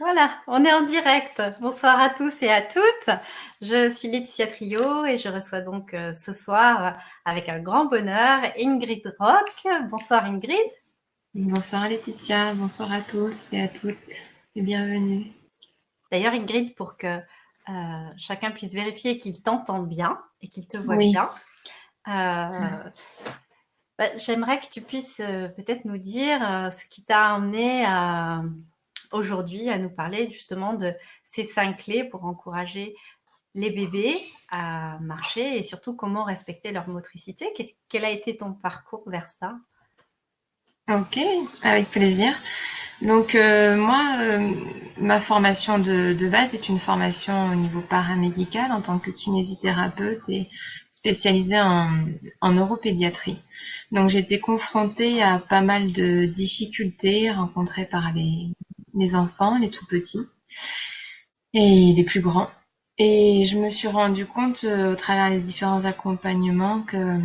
Voilà, on est en direct. Bonsoir à tous et à toutes. Je suis Laetitia Trio et je reçois donc ce soir avec un grand bonheur Ingrid Rock. Bonsoir Ingrid. Bonsoir Laetitia, bonsoir à tous et à toutes et bienvenue. D'ailleurs Ingrid, pour que chacun puisse vérifier qu'il t'entend bien et qu'il te voit Oui, bien, j'aimerais que tu puisses peut-être nous dire ce qui t'a amené aujourd'hui à nous parler justement de ces 5 clés pour encourager les bébés à marcher et surtout comment respecter leur motricité. Quel a été ton parcours vers ça? ok, avec plaisir. Donc moi, ma formation de base est une formation au niveau paramédical en tant que kinésithérapeute et spécialisée en neuropédiatrie. Donc j'ai été confrontée à pas mal de difficultés rencontrées par les enfants, les tout petits et les plus grands. Et je me suis rendu compte au travers des différents accompagnements que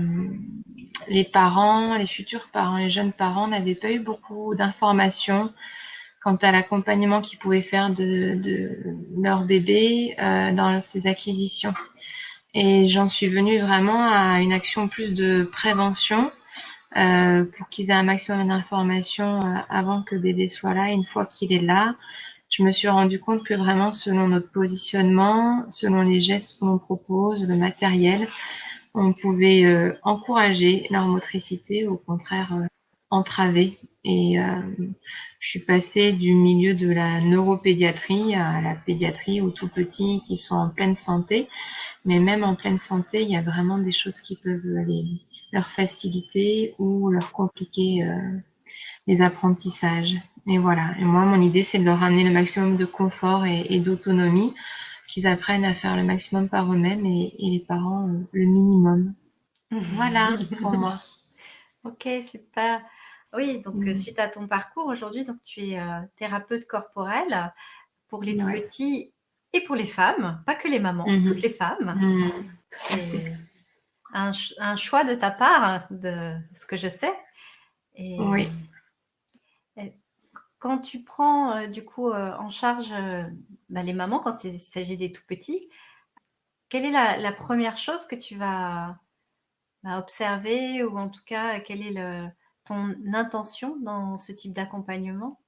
les parents, les futurs parents, les jeunes parents n'avaient pas eu beaucoup d'informations quant à l'accompagnement qu'ils pouvaient faire de leur bébé dans ses acquisitions. Et j'en suis venue vraiment à une action plus de prévention pour qu'ils aient un maximum d'informations avant que le bébé soit là. Et une fois qu'il est là, je me suis rendu compte que vraiment, selon notre positionnement, selon les gestes qu'on propose, le matériel, on pouvait encourager leur motricité, au contraire entraver. Et je suis passée du milieu de la neuropédiatrie à la pédiatrie aux tout petits qui sont en pleine santé. Mais même en pleine santé, il y a vraiment des choses qui peuvent leur faciliter ou leur compliquer les apprentissages. Et voilà. Et moi, mon idée, c'est de leur amener le maximum de confort et d'autonomie, qu'ils apprennent à faire le maximum par eux-mêmes et les parents le minimum. Voilà pour moi. Ok, super. Oui, donc Mm. suite à ton parcours aujourd'hui, donc tu es thérapeute corporelle pour les tout Ouais. petits et pour les femmes, pas que les mamans, toutes Mhm. les femmes. Mm. C'est un choix de ta part, hein, de ce que je sais. Et, Oui. et quand tu prends du coup en charge les mamans quand il s'agit des tout petits, quelle est la première chose que tu vas observer ou en tout cas, quelle est ton intention dans ce type d'accompagnement?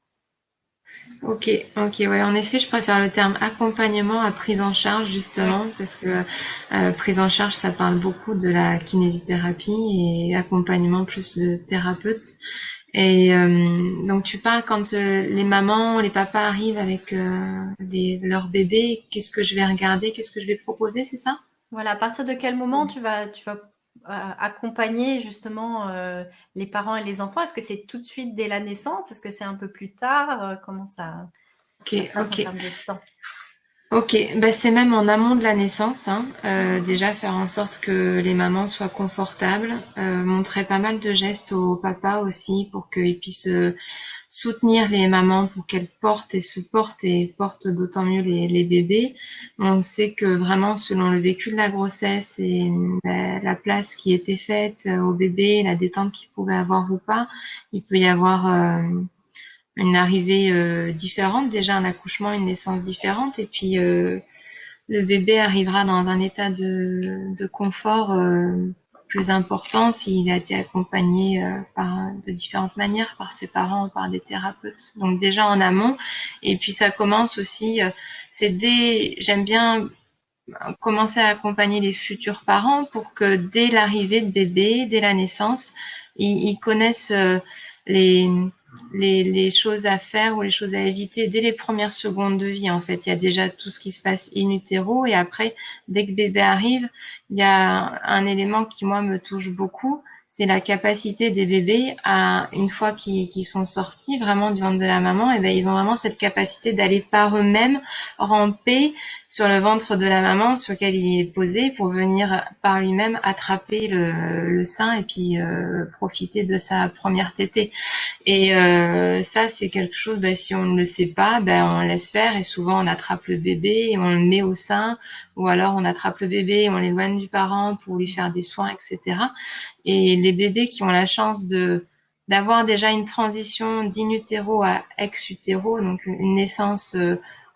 Ok, ok, ouais, en effet, je préfère le terme accompagnement à prise en charge, Oui. justement, parce que prise en charge, ça parle beaucoup de la kinésithérapie et accompagnement plus de thérapeute. Et donc, tu parles quand les mamans, les papas arrivent avec leurs bébés, qu'est-ce que je vais regarder, qu'est-ce que je vais proposer, c'est ça? Voilà, à partir de quel moment tu vas accompagner justement les parents et les enfants? Est-ce que c'est tout de suite dès la naissance? Est-ce que c'est un peu plus tard? Comment Ok, ça se passe en ok. termes de temps? Ok, bah c'est même en amont de la naissance, hein. Déjà faire en sorte que les mamans soient confortables, montrer pas mal de gestes aux papas aussi pour qu'ils puissent soutenir les mamans pour qu'elles portent et se portent et portent d'autant mieux les bébés. On sait que vraiment selon le vécu de la grossesse et la place qui était faite au bébé, la détente qu'il pouvait avoir ou pas, il peut y avoir une arrivée différente, déjà un accouchement, une naissance différente, et puis le bébé arrivera dans un état de confort plus important s'il a été accompagné de différentes manières par ses parents, par des thérapeutes. Donc déjà en amont, et puis ça commence aussi, j'aime bien commencer à accompagner les futurs parents pour que dès l'arrivée de bébé, dès la naissance, ils connaissent les, les choses à faire ou les choses à éviter dès les premières secondes de vie. En fait, il y a déjà tout ce qui se passe in utero et après, dès que bébé arrive, il y a un élément qui moi me touche beaucoup, c'est la capacité des bébés à, une fois qu'ils sont sortis vraiment du ventre de la maman, et ben ils ont vraiment cette capacité d'aller par eux-mêmes ramper sur le ventre de la maman sur lequel il est posé pour venir par lui-même attraper le sein et puis profiter de sa première tétée. Et ça, c'est quelque chose, ben, si on ne le sait pas, ben, on laisse faire et souvent on attrape le bébé et on le met au sein ou alors on attrape le bébé et on l'éloigne du parent pour lui faire des soins, etc. Et les bébés qui ont la chance d'avoir déjà une transition d'in utero à ex utero, donc une naissance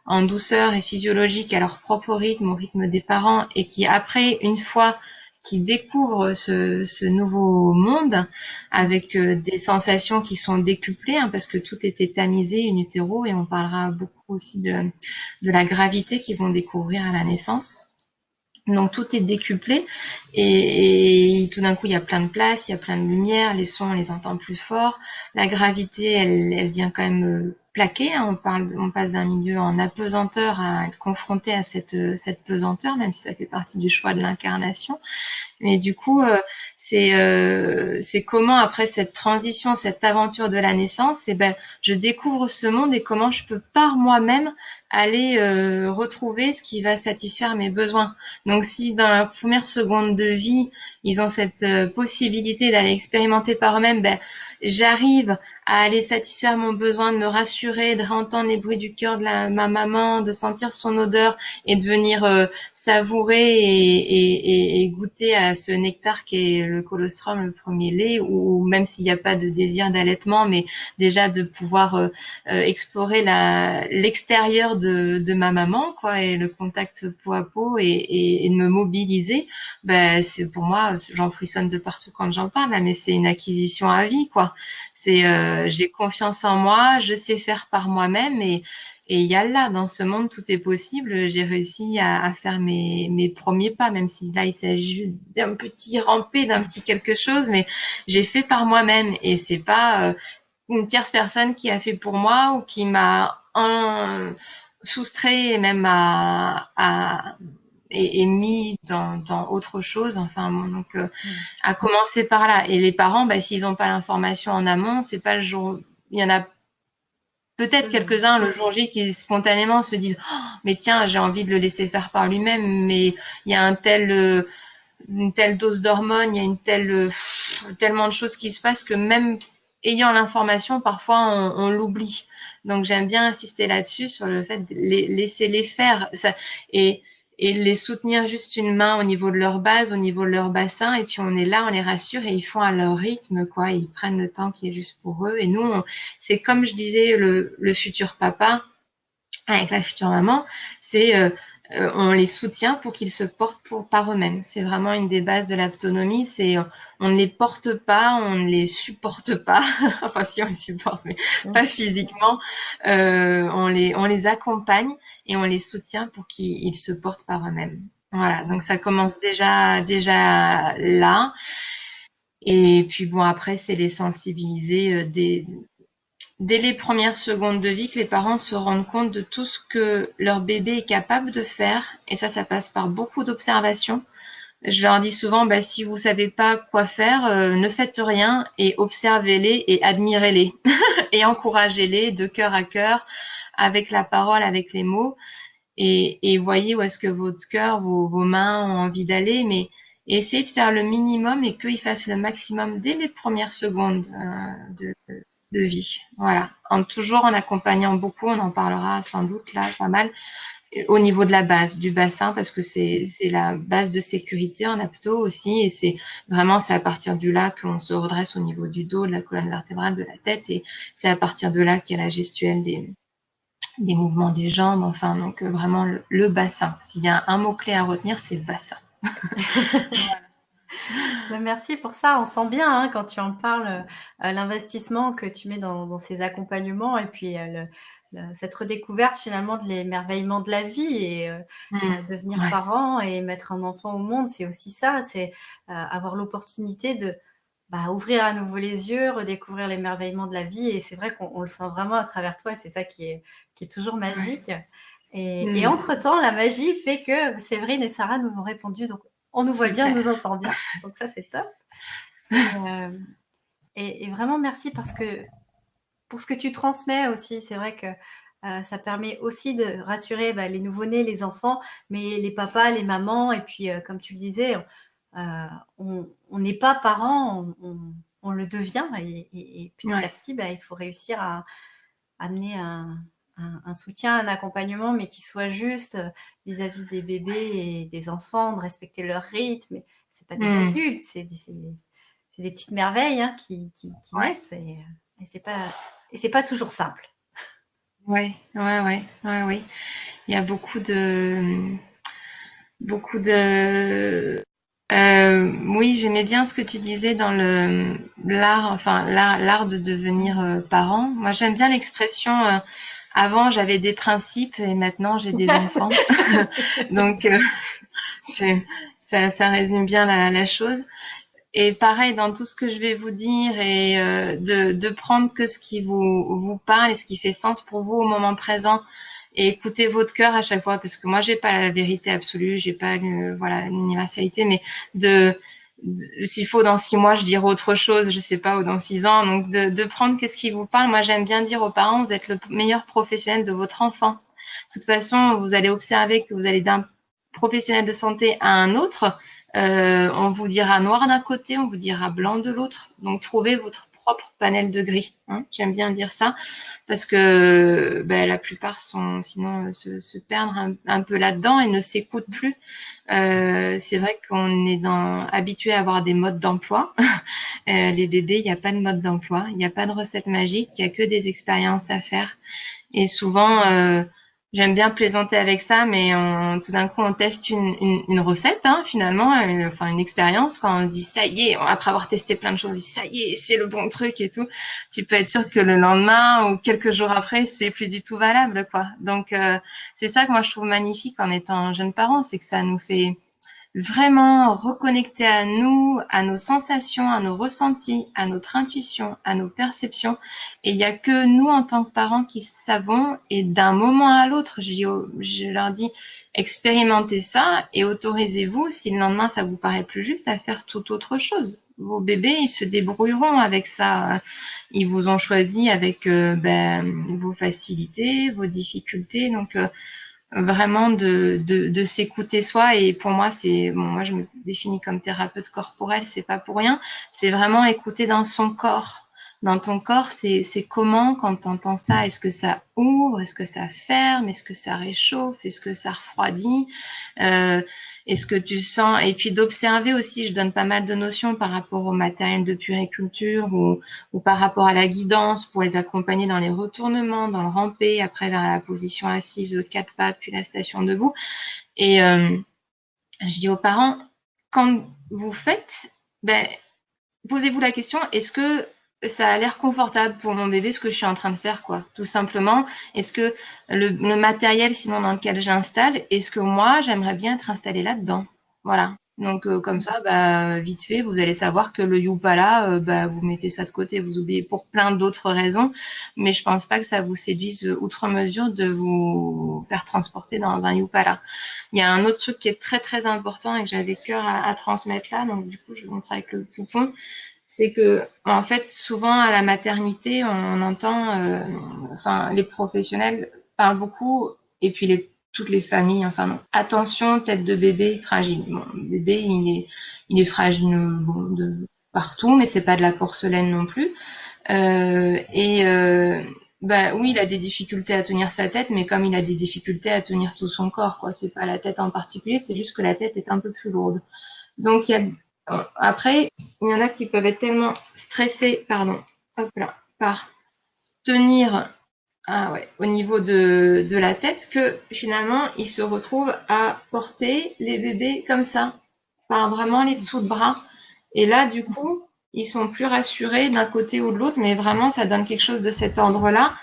en douceur et physiologique à leur propre rythme, au rythme des parents, et qui après, une fois qu'ils découvrent ce nouveau monde, avec des sensations qui sont décuplées, hein, parce que tout était tamisé in utero, et on parlera beaucoup aussi de la gravité qu'ils vont découvrir à la naissance. Donc tout est décuplé et tout d'un coup il y a plein de place, il y a plein de lumière, les sons on les entend plus fort, la gravité elle vient quand même plaquer, hein. On passe d'un milieu en apesanteur à être confronté à cette pesanteur, même si ça fait partie du choix de l'incarnation. Mais du coup, c'est comment après cette transition, cette aventure de la naissance, et ben je découvre ce monde et comment je peux par moi-même aller retrouver ce qui va satisfaire mes besoins. Donc si dans la première seconde de vie, ils ont cette possibilité d'aller expérimenter par eux-mêmes, ben j'arrive à aller satisfaire mon besoin de me rassurer, de réentendre les bruits du cœur de ma maman, de sentir son odeur et de venir savourer et goûter à ce nectar qui est le colostrum, le premier lait, ou même s'il n'y a pas de désir d'allaitement, mais déjà de pouvoir explorer l'extérieur de ma maman, quoi, et le contact peau à peau et de me mobiliser, ben c'est pour moi, j'en frissonne de partout quand j'en parle, là, mais c'est une acquisition à vie, quoi. C'est j'ai confiance en moi, je sais faire par moi-même et yallah, dans ce monde, tout est possible. J'ai réussi à faire mes premiers pas, même si là, il s'agit juste d'un petit rampé, d'un petit quelque chose, mais j'ai fait par moi-même et c'est pas une tierce personne qui a fait pour moi ou qui m'a soustrait et même et mis dans autre chose. Enfin, bon, donc, à commencer par là. Et les parents, bah, s'ils n'ont pas l'information en amont, c'est pas le jour. Il y en a peut-être Mmh. quelques-uns le jour J qui spontanément se disent oh, mais tiens, j'ai envie de le laisser faire par lui-même, mais il y a une telle dose d'hormones, il y a tellement de choses qui se passent que même ayant l'information, parfois on l'oublie. Donc j'aime bien insister là-dessus, sur le fait de laisser les faire ça, et, et les soutenir juste une main au niveau de leur base, au niveau de leur bassin, et puis on est là, on les rassure et ils font à leur rythme, quoi. Ils prennent le temps qui est juste pour eux. Et nous, c'est comme je disais, le futur papa avec la future maman, c'est on les soutient pour qu'ils se portent par eux-mêmes. C'est vraiment une des bases de l'autonomie, c'est on ne les porte pas, on ne les supporte pas, enfin si on les supporte, mais Mmh. pas physiquement, on les accompagne et on les soutient pour qu'ils se portent par eux-mêmes. Voilà, donc ça commence déjà là. Et puis bon, après, c'est les sensibiliser dès les premières secondes de vie, que les parents se rendent compte de tout ce que leur bébé est capable de faire. Et ça passe par beaucoup d'observations. Je leur dis souvent, bah, si vous savez pas quoi faire, ne faites rien et observez-les et admirez-les et encouragez-les de cœur à cœur avec la parole, avec les mots et voyez où est-ce que votre cœur, vos mains ont envie d'aller, mais essayez de faire le minimum et qu'ils fassent le maximum dès les premières secondes de vie. Voilà. Toujours en accompagnant beaucoup, on en parlera sans doute là pas mal, au niveau de la base, du bassin, parce que c'est la base de sécurité en apto aussi, et c'est à partir de là qu'on se redresse au niveau du dos, de la colonne vertébrale, de la tête, et c'est à partir de là qu'il y a la gestuelle des mouvements des jambes, enfin, donc vraiment le bassin. S'il y a un mot-clé à retenir, c'est bassin. Bah, merci pour ça. On sent bien, hein, quand tu en parles, l'investissement que tu mets dans ces accompagnements et puis, cette redécouverte finalement de l'émerveillement de la vie et devenir Ouais. parent et mettre un enfant au monde, c'est aussi ça, c'est, avoir l'opportunité de, bah, ouvrir à nouveau les yeux, redécouvrir l'émerveillement de la vie et c'est vrai qu'on le sent vraiment à travers toi et c'est ça qui est toujours Ouais. magique et Mm. entre-temps, la magie fait que Séverine et Sarah nous ont répondu, donc on nous voit bien, on Super. nous entend bien, donc ça c'est top. Et, vraiment merci parce que pour ce que tu transmets aussi, c'est vrai que ça permet aussi de rassurer bah, les nouveau-nés, les enfants, mais les papas, les mamans, et puis comme tu le disais, on n'est pas parents, on le devient, et petit à Ouais. petit, bah, il faut réussir à amener un soutien, un accompagnement, mais qui soit juste vis-à-vis des bébés et des enfants, de respecter leur rythme. C'est pas des Mm. adultes, c'est des petites merveilles, hein, qui Ouais. naissent et c'est pas toujours simple. Ouais, ouais, ouais, ouais, oui. Il y a beaucoup de. Oui, j'aimais bien ce que tu disais dans le l'art, enfin l'art de devenir parent. Moi, j'aime bien l'expression. Avant, j'avais des principes et maintenant j'ai des enfants. Donc, c'est ça résume bien la chose. Et pareil, dans tout ce que je vais vous dire, et de prendre que ce qui vous parle et ce qui fait sens pour vous au moment présent, et écouter votre cœur à chaque fois, parce que moi, j'ai pas la vérité absolue, j'ai pas voilà l'universalité, mais s'il faut dans 6 mois, je dirai autre chose, je sais pas, ou dans 6 ans, donc de prendre qu'est-ce qui vous parle. Moi, j'aime bien dire aux parents, vous êtes le meilleur professionnel de votre enfant. De toute façon, vous allez observer que vous allez d'un professionnel de santé à un autre. On vous dira noir d'un côté, on vous dira blanc de l'autre. Donc, trouvez votre propre panel de gris. Hein. J'aime bien dire ça parce que ben, la plupart sont sinon se perdre un peu là-dedans et ne s'écoutent plus. C'est vrai qu'on est habitué à avoir des modes d'emploi. Les bébés, il n'y a pas de mode d'emploi, il n'y a pas de recette magique, il n'y a que des expériences à faire. Et souvent, j'aime bien plaisanter avec ça, mais tout d'un coup, on teste une recette, hein, finalement, enfin une expérience. Quand on se dit ça y est, après avoir testé plein de choses, on se dit ça y est, c'est le bon truc et tout. Tu peux être sûr que le lendemain ou quelques jours après, c'est plus du tout valable, quoi. Donc, c'est ça que moi je trouve magnifique en étant jeune parent, c'est que ça nous fait vraiment reconnecter à nous, à nos sensations, à nos ressentis, à notre intuition, à nos perceptions. Et il n'y a que nous, en tant que parents, qui savons. Et d'un moment à l'autre, je leur dis, expérimentez ça et autorisez-vous, si le lendemain, ça vous paraît plus juste, à faire toute autre chose. Vos bébés, ils se débrouilleront avec ça. Ils vous ont choisi avec vos facilités, vos difficultés. Donc, vraiment de s'écouter soi. Et pour moi, moi je me définis comme thérapeute corporelle, c'est pas pour rien, c'est vraiment écouter dans son corps. Dans ton corps, c'est comment quand tu entends ça, est-ce que ça ouvre, est-ce que ça ferme, est-ce que ça réchauffe, est-ce que ça refroidit, euh, est-ce que tu sens, et puis d'observer aussi, je donne pas mal de notions par rapport au matériel de puériculture ou par rapport à la guidance pour les accompagner dans les retournements, dans le rampé, après vers la position assise, le 4 pattes, puis la station debout. Et je dis aux parents, quand vous faites, ben, posez-vous la question, est-ce que ça a l'air confortable pour mon bébé ce que je suis en train de faire, quoi, tout simplement. Est-ce que le matériel sinon dans lequel j'installe, est-ce que moi j'aimerais bien être installée là-dedans? Voilà. Donc comme ça, bah, vite fait, vous allez savoir que le Youpala, bah, vous mettez ça de côté, vous oubliez pour plein d'autres raisons, mais je pense pas que ça vous séduise outre mesure de vous faire transporter dans un Youpala. Il y a un autre truc qui est très très important et que j'avais cœur à transmettre là, donc du coup je vais montrer avec le poupon, c'est que en fait souvent à la maternité on entend, enfin les professionnels parlent beaucoup et puis toutes les familles, enfin non, attention tête de bébé fragile. Bon, le bébé il est fragile bon, de partout, mais c'est pas de la porcelaine non plus. Et bah oui, il a des difficultés à tenir sa tête, mais comme il a des difficultés à tenir tout son corps, quoi. C'est pas la tête en particulier, c'est juste que la tête est un peu plus lourde. Donc après, il y en a qui peuvent être tellement stressés, pardon, hop là, par tenir au niveau de la tête que finalement ils se retrouvent à porter les bébés comme ça, par vraiment les dessous de bras. Et là, du coup, ils sont plus rassurés d'un côté ou de l'autre, mais vraiment, ça donne quelque chose de cet ordre-là.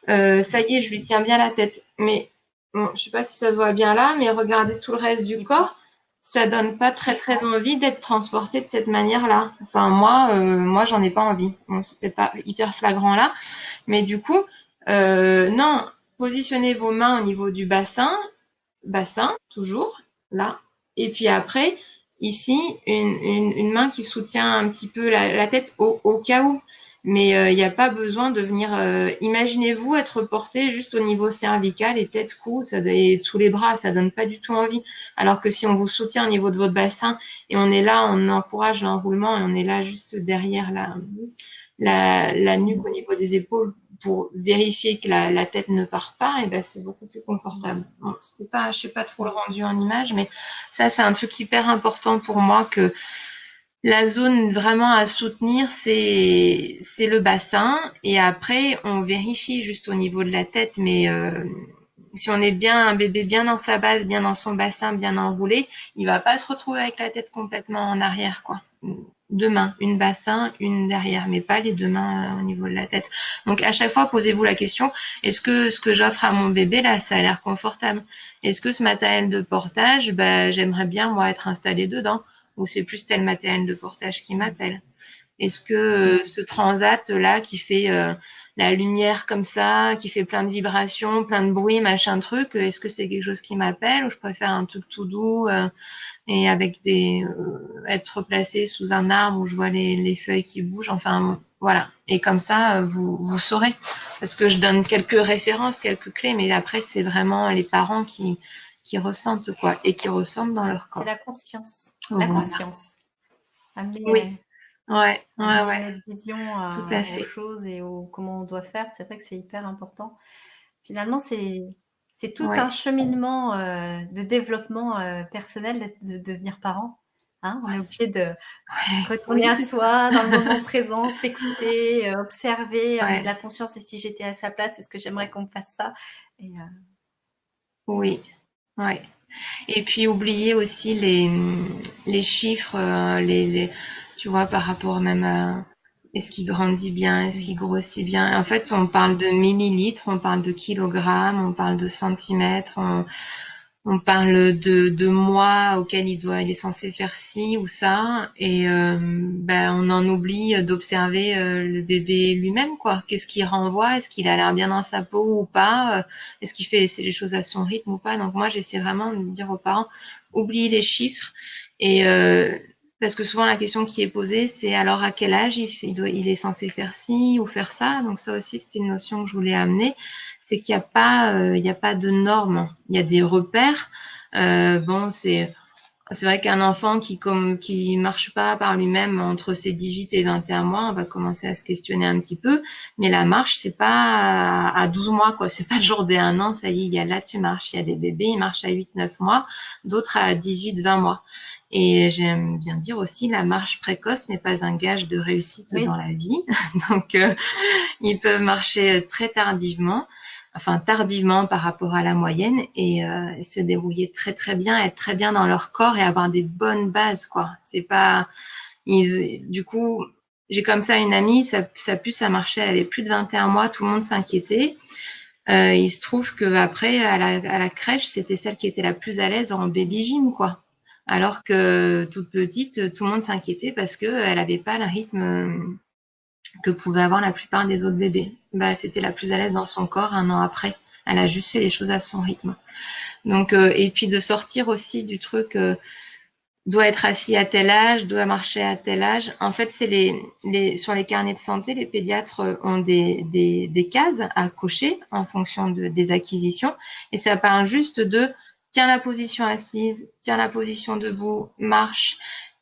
Ça y est, je lui tiens bien la tête. Mais bon, je sais pas si ça se voit bien là, mais regardez tout le reste du corps, ça donne pas très très envie d'être transporté de cette manière-là. Enfin, moi, j'en ai pas envie. Bon, c'est peut-être pas hyper flagrant là, mais du coup, non, positionnez vos mains au niveau du bassin, toujours, là. Et puis après, ici, une main qui soutient un petit peu la tête au cas où. Mais il n'y a pas besoin de venir. Imaginez-vous être porté juste au niveau cervical et tête, cou, et sous les bras, ça donne pas du tout envie. Alors que si on vous soutient au niveau de votre bassin et on est là, on encourage l'enroulement et on est là juste derrière la nuque au niveau des épaules pour vérifier que la tête ne part pas, et ben c'est beaucoup plus confortable. Bon, c'était pas, je sais pas trop le rendu en image, mais ça c'est un truc hyper important pour moi que La zone vraiment à soutenir, c'est le bassin. Et après, on vérifie juste au niveau de la tête. Mais si on est bien un bébé bien dans sa base, bien dans son bassin, bien enroulé, il va pas se retrouver avec la tête complètement en arrière, quoi. Deux mains, une bassin, une derrière, mais pas les deux mains au niveau de la tête. Donc à chaque fois, posez-vous la question, est-ce que ce que j'offre à mon bébé là, ça a l'air confortable? Est-ce que ce matériel de portage, bah, j'aimerais bien moi être installée dedans, ou c'est plus tel matériel de portage qui m'appelle? Est-ce que ce transat là qui fait la lumière comme ça, qui fait plein de vibrations, plein de bruit, machin truc, est-ce que c'est quelque chose qui m'appelle ou je préfère un truc tout doux et avec des être placé sous un arbre où je vois les feuilles qui bougent, enfin voilà. Et comme ça vous saurez parce que je donne quelques références, quelques clés, mais après c'est vraiment les parents qui ressentent quoi et qui ressentent dans Ouais, leur c'est corps. la conscience. La Voilà. conscience. Amener, Oui. Ouais, ouais, amener ouais. une autre vision Tout à aux fait. choses et comment on doit faire. C'est vrai que c'est hyper important. Finalement, c'est tout Ouais. un cheminement de développement personnel de devenir parent. Hein, on est obligé de retourner Oui, à c'est ça. soi, dans le moment présent, s'écouter, observer, amener de Ouais. la conscience. Et si j'étais à sa place, est-ce que j'aimerais qu'on me fasse ça? Et, Oui. Ouais. Et puis oublier aussi les chiffres, tu vois, par rapport même à est-ce qu'il grandit bien, est-ce qu'il grossit bien. En fait, on parle de millilitres, on parle de kilogrammes, on parle de centimètres, on parle de mois auquel il est censé faire ci ou ça, et ben on en oublie d'observer le bébé lui-même, quoi. Qu'est-ce qu'il renvoie? Est-ce qu'il a l'air bien dans sa peau ou pas? Est-ce qu'il fait laisser les choses à son rythme ou pas? Donc moi, j'essaie vraiment de dire aux parents, oubliez les chiffres et parce que souvent la question qui est posée, c'est alors à quel âge il est censé faire ci ou faire ça. Donc ça aussi, c'était une notion que je voulais amener, c'est qu'il n'y a pas, il y a pas de normes. Il y a des repères. Bon, c'est vrai qu'un enfant qui marche pas par lui-même entre ses 18 et 21 mois, on va commencer à se questionner un petit peu. Mais la marche, c'est pas à 12 mois, quoi. C'est pas le jour des 1 an, ça y est, il y a là, tu marches. Il y a des bébés, ils marchent à 8, 9 mois, d'autres à 18, 20 mois. Et j'aime bien dire aussi, la marche précoce n'est pas un gage de réussite dans oui, la vie. Donc, ils peuvent marcher très tardivement, enfin tardivement par rapport à la moyenne et se débrouiller très très bien, être très bien dans leur corps et avoir des bonnes bases quoi. C'est pas du coup j'ai comme ça une amie, sa puce a marché, elle avait plus de 21 mois, tout le monde s'inquiétait. Il se trouve que après à la crèche, c'était celle qui était la plus à l'aise en baby gym quoi. Alors que toute petite, tout le monde s'inquiétait parce que elle avait pas le rythme que pouvaient avoir la plupart des autres bébés. Bah, c'était la plus à l'aise dans son corps 1 an après. Elle a juste fait les choses à son rythme. Donc, et puis de sortir aussi du truc, doit être assis à tel âge, doit marcher à tel âge. En fait, c'est sur les carnets de santé, les pédiatres ont des cases à cocher en fonction des acquisitions. Et ça parle juste de tiens la position assise, tiens la position debout, marche,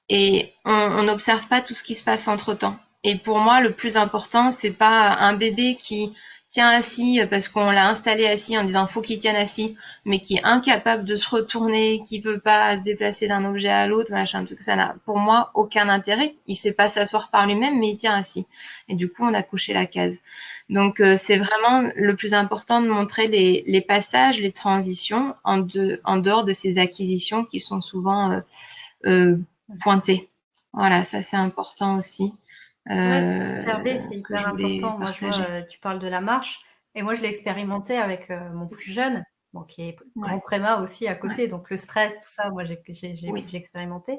et on n'observe pas tout ce qui se passe entre temps. Et pour moi, le plus important, c'est pas un bébé qui tient assis parce qu'on l'a installé assis en disant faut qu'il tienne assis, mais qui est incapable de se retourner, qui peut pas se déplacer d'un objet à l'autre, machin, tout ça n'a pour moi aucun intérêt. Il sait pas s'asseoir par lui-même, mais il tient assis. Et du coup, on a coché la case. Donc c'est vraiment le plus important de montrer les passages, les transitions en dehors de ces acquisitions qui sont souvent euh, pointer. Voilà, ça c'est important aussi. ouais, observer, c'est Ce que hyper je voulais important. Moi, je vois, partager. tu parles de la marche, et moi, je l'ai expérimenté avec mon plus jeune, bon, qui est grand Ouais, préma aussi à ouais, côté, donc le stress, tout ça, moi, oui. j'ai expérimenté.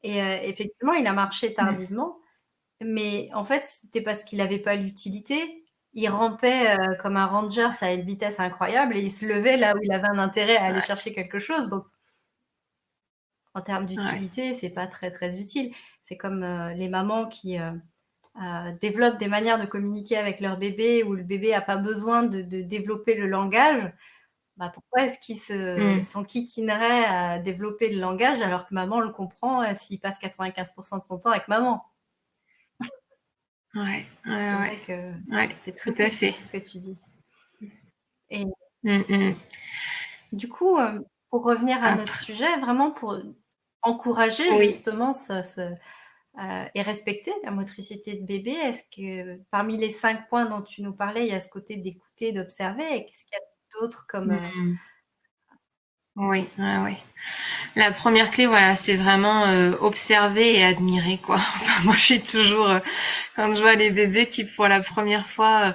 Et effectivement, il a marché Mm. tardivement, mais en fait, c'était parce qu'il n'avait pas l'utilité. Il rampait comme un ranger, ça a une vitesse incroyable, et il se levait là où il avait un intérêt à aller Ouais, chercher quelque chose. Donc, en termes ouais, d'utilité, c'est pas très très utile. C'est comme les mamans qui développent des manières de communiquer avec leur bébé où le bébé a pas besoin de développer le langage. Bah, pourquoi est-ce qu'il mm. s'enquiquinerait à développer le langage alors que maman le comprend s'il passe 95% de son temps avec maman? Ouais, ouais, C'est ouais, vrai que ouais, c'est tout très à juste fait. ce que tu dis. Et Mm, mm. du coup, pour revenir à notre Après, sujet, vraiment pour encourager oui, justement et respecter la motricité de bébé. Est-ce que parmi les 5 points dont tu nous parlais, il y a ce côté d'écouter, d'observer et qu'est-ce qu'il y a d'autre comme, Mm. Oui, ouais, ouais. La première clé, voilà, c'est vraiment observer et admirer, quoi. Enfin, moi, je suis toujours, quand je vois les bébés qui, pour la première fois,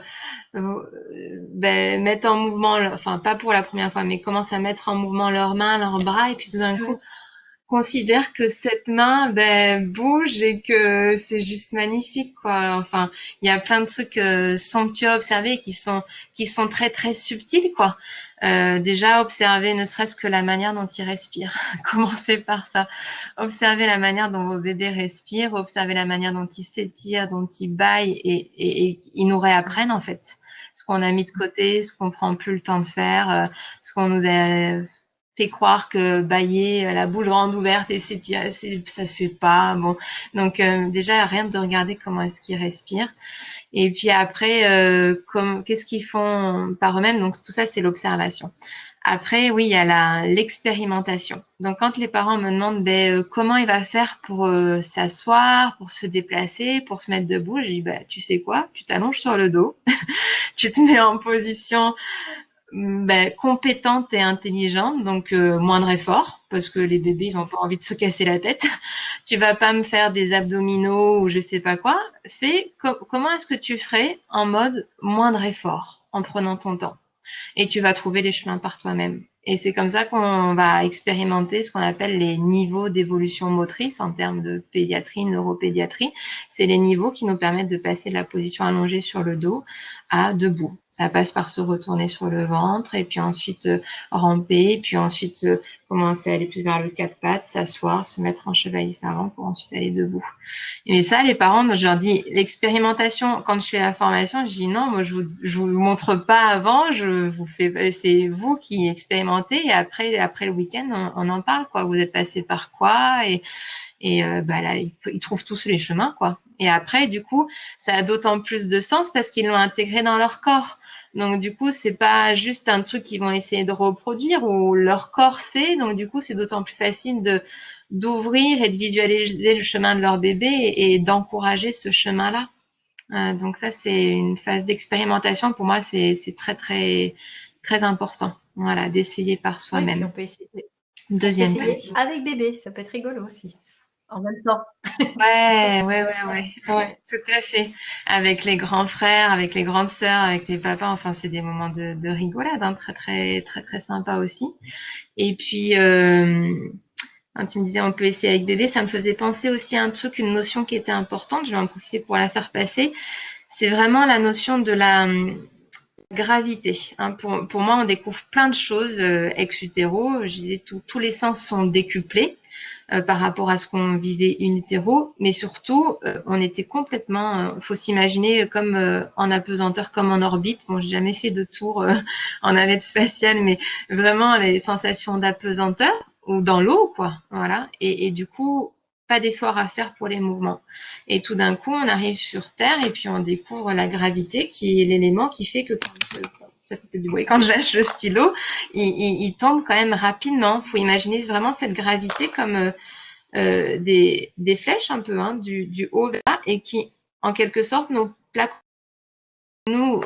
ben, mettent en mouvement, enfin, pas pour la première fois, mais commencent à mettre en mouvement leurs mains, leurs bras, et puis tout d'un coup, oui, considère que cette main ben, bouge et que c'est juste magnifique quoi. Enfin, il y a plein de trucs somptueux à observer qui sont très très subtils quoi. Déjà observer ne serait-ce que la manière dont ils respirent. Commencez par ça. Observez la manière dont vos bébés respirent, observez la manière dont ils s'étirent, dont ils bâillent et ils nous réapprennent en fait ce qu'on a mis de côté, ce qu'on prend plus le temps de faire, ce qu'on nous a fait croire que bailler la bouche grande ouverte et s'étirer, ça se fait pas. Bon, donc déjà rien de regarder comment est-ce qu'ils respirent. Et puis après, qu'est-ce qu'ils font par eux-mêmes. Donc tout ça, c'est l'observation. Après, oui, il y a l'expérimentation. Donc quand les parents me demandent comment il va faire pour s'asseoir, pour se déplacer, pour se mettre debout, je dis bah tu sais quoi, tu t'allonges sur le dos, tu te mets en position ben, compétente et intelligente, donc moindre effort, parce que les bébés, ils ont pas envie de se casser la tête. Tu vas pas me faire des abdominaux ou je sais pas quoi. Comment est-ce que tu ferais en mode moindre effort, en prenant ton temps? Et tu vas trouver les chemins par toi-même. Et c'est comme ça qu'on va expérimenter ce qu'on appelle les niveaux d'évolution motrice en termes de pédiatrie, neuropédiatrie. C'est les niveaux qui nous permettent de passer de la position allongée sur le dos à debout. Ça passe par se retourner sur le ventre et puis ensuite ramper, puis ensuite commencer à aller plus vers le quatre pattes, s'asseoir, se mettre en chevalissant pour ensuite aller debout. Mais ça, les parents, je leur dis, l'expérimentation, quand je fais la formation, je dis non, moi, je vous montre pas avant, je vous fais, c'est vous qui expérimentez et après le week-end, on en parle, quoi. Vous êtes passé par quoi bah là, ils trouvent tous les chemins, quoi. Et après, du coup, ça a d'autant plus de sens parce qu'ils l'ont intégré dans leur corps. Donc, du coup, c'est pas juste un truc qu'ils vont essayer de reproduire ou leur corps sait. Donc, du coup, c'est d'autant plus facile d'ouvrir et de visualiser le chemin de leur bébé et d'encourager ce chemin-là. Donc ça, c'est une phase d'expérimentation. Pour moi, c'est très, très, très important. Voilà, d'essayer par oui, puis soi-même. on peut Deuxième essayer palier. avec bébé, ça peut être rigolo aussi, en même temps. Ouais, ouais, ouais, ouais, ouais, tout à fait. Avec les grands frères, avec les grandes sœurs, avec les papas, enfin, c'est des moments de rigolade, hein, très, très, très, très sympa aussi. Et puis, quand tu me disais on peut essayer avec bébé, ça me faisait penser aussi à un truc, une notion qui était importante. Je vais en profiter pour la faire passer. C'est vraiment la notion de la gravité. Hein. Pour moi, on découvre plein de choses ex utéro. Je disais tous les sens sont décuplés par rapport à ce qu'on vivait in utero, mais surtout, on était complètement, faut s'imaginer comme en apesanteur, comme en orbite. Bon, j'ai jamais fait de tour en navette spatiale, mais vraiment les sensations d'apesanteur ou dans l'eau, quoi. Voilà. Et du coup, pas d'effort à faire pour les mouvements. Et tout d'un coup, on arrive sur Terre et puis on découvre la gravité qui est l'élément qui fait que ça fait du bruit. Quand je lâche le stylo, il tombe quand même rapidement. Faut imaginer vraiment cette gravité comme des flèches un peu, hein, du haut vers bas, et qui, en quelque sorte, nous plaquent. Nous,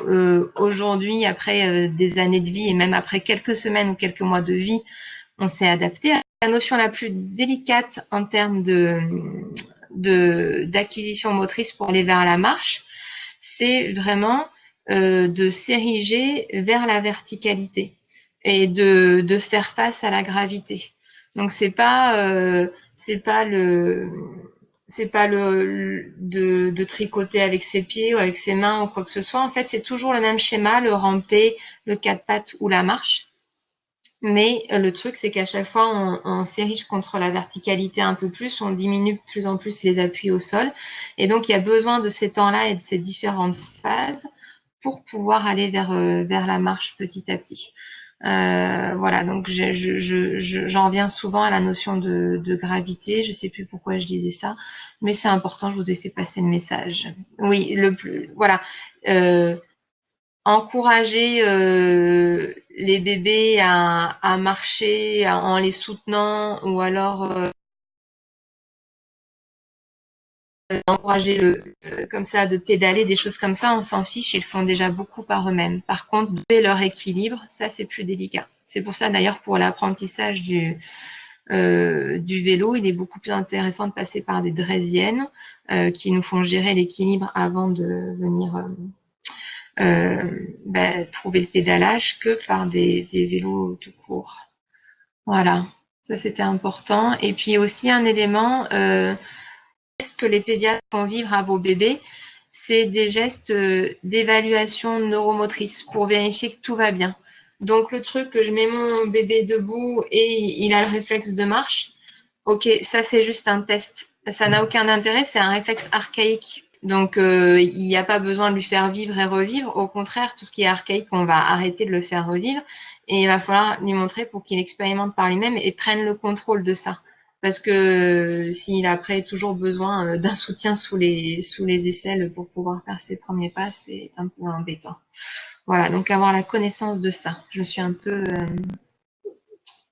aujourd'hui, après des années de vie, et même après quelques semaines ou quelques mois de vie, on s'est adapté. La notion la plus délicate en termes d'acquisition motrice pour aller vers la marche, c'est vraiment de s'ériger vers la verticalité et de faire face à la gravité. Donc c'est pas le c'est pas de tricoter avec ses pieds ou avec ses mains ou quoi que ce soit. En fait, c'est toujours le même schéma, le ramper, le quatre pattes ou la marche. Mais le truc, c'est qu'à chaque fois, on s'érige contre la verticalité un peu plus, on diminue de plus en plus les appuis au sol. Et donc, il y a besoin de ces temps-là et de ces différentes phases pour pouvoir aller vers la marche petit à petit. Voilà, donc j'en reviens souvent à la notion de gravité. Je sais plus pourquoi je disais ça, mais c'est important, je vous ai fait passer le message. Oui, voilà. Euh, Encourager les bébés à marcher en les soutenant ou alors encourager comme ça, de pédaler, des choses comme ça, on s'en fiche, ils le font déjà beaucoup par eux-mêmes. Par contre, trouver leur équilibre, ça c'est plus délicat. C'est pour ça d'ailleurs pour l'apprentissage du vélo, il est beaucoup plus intéressant de passer par des draisiennes qui nous font gérer l'équilibre avant de venir trouver le pédalage que par des vélos tout court. Voilà, ça c'était important. Et puis aussi un élément, ce que les pédiatres font vivre à vos bébés, c'est des gestes d'évaluation neuromotrice pour vérifier que tout va bien. Donc le truc que je mets mon bébé debout et il a le réflexe de marche, ok, ça c'est juste un test. Ça n'a aucun intérêt, c'est un réflexe archaïque. Donc il n'y a pas besoin de lui faire vivre et revivre. Au contraire, tout ce qui est archaïque, on va arrêter de le faire revivre et il va falloir lui montrer pour qu'il expérimente par lui-même et prenne le contrôle de ça. Parce que s'il a après toujours besoin d'un soutien sous les aisselles pour pouvoir faire ses premiers pas, c'est un peu embêtant. Voilà, donc avoir la connaissance de ça. Je suis un peu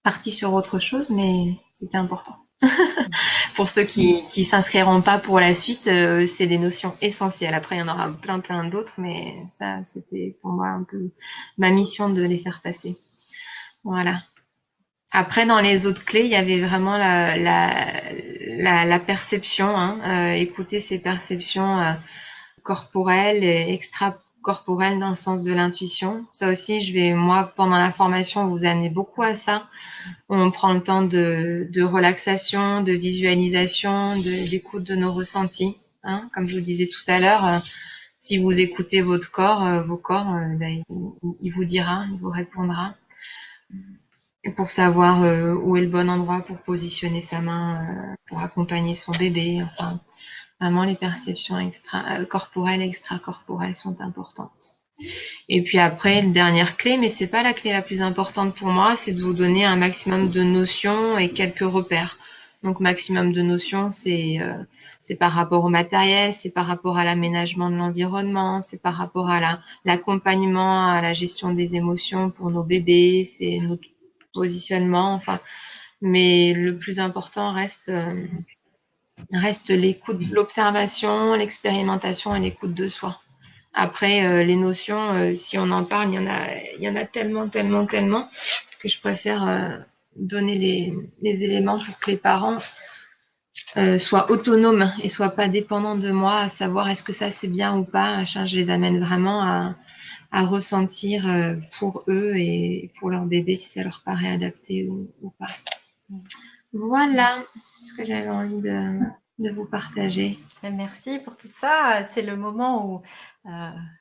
partie sur autre chose, mais c'était important. Pour ceux qui s'inscriront pas pour la suite, c'est des notions essentielles. Après, il y en aura plein d'autres, mais ça, c'était pour moi un peu ma mission de les faire passer. Voilà. Après, dans les autres clés, il y avait vraiment la perception, hein, écouter ses perceptions corporelles et extracorporelles dans le sens de l'intuition. Ça aussi, moi, pendant la formation, vous amener beaucoup à ça. On prend le temps de relaxation, de visualisation, d'écoute de nos ressentis. Hein. Comme je vous disais tout à l'heure, si vous écoutez votre corps, vos corps, il vous dira, il vous répondra. Et pour savoir où est le bon endroit pour positionner sa main, pour accompagner son bébé. Enfin, vraiment, les perceptions corporelles, extracorporelles sont importantes. Et puis après, une dernière clé, mais c'est pas la clé la plus importante pour moi, c'est de vous donner un maximum de notions et quelques repères. Donc maximum de notions, c'est par rapport au matériel, c'est par rapport à l'aménagement de l'environnement, c'est par rapport à l'accompagnement, à la gestion des émotions pour nos bébés, c'est notre positionnement, enfin. Mais le plus important reste l'écoute, l'observation, l'expérimentation et l'écoute de soi. Après, les notions, si on en parle, il y en a tellement que je préfère donner les éléments pour que les parents soient autonomes et soient pas dépendants de moi, à savoir est-ce que ça c'est bien ou pas. Je les amène vraiment à ressentir pour eux et pour leur bébé si ça leur paraît adapté ou pas. Voilà ce que j'avais envie de vous partager. Merci pour tout ça. C'est le moment où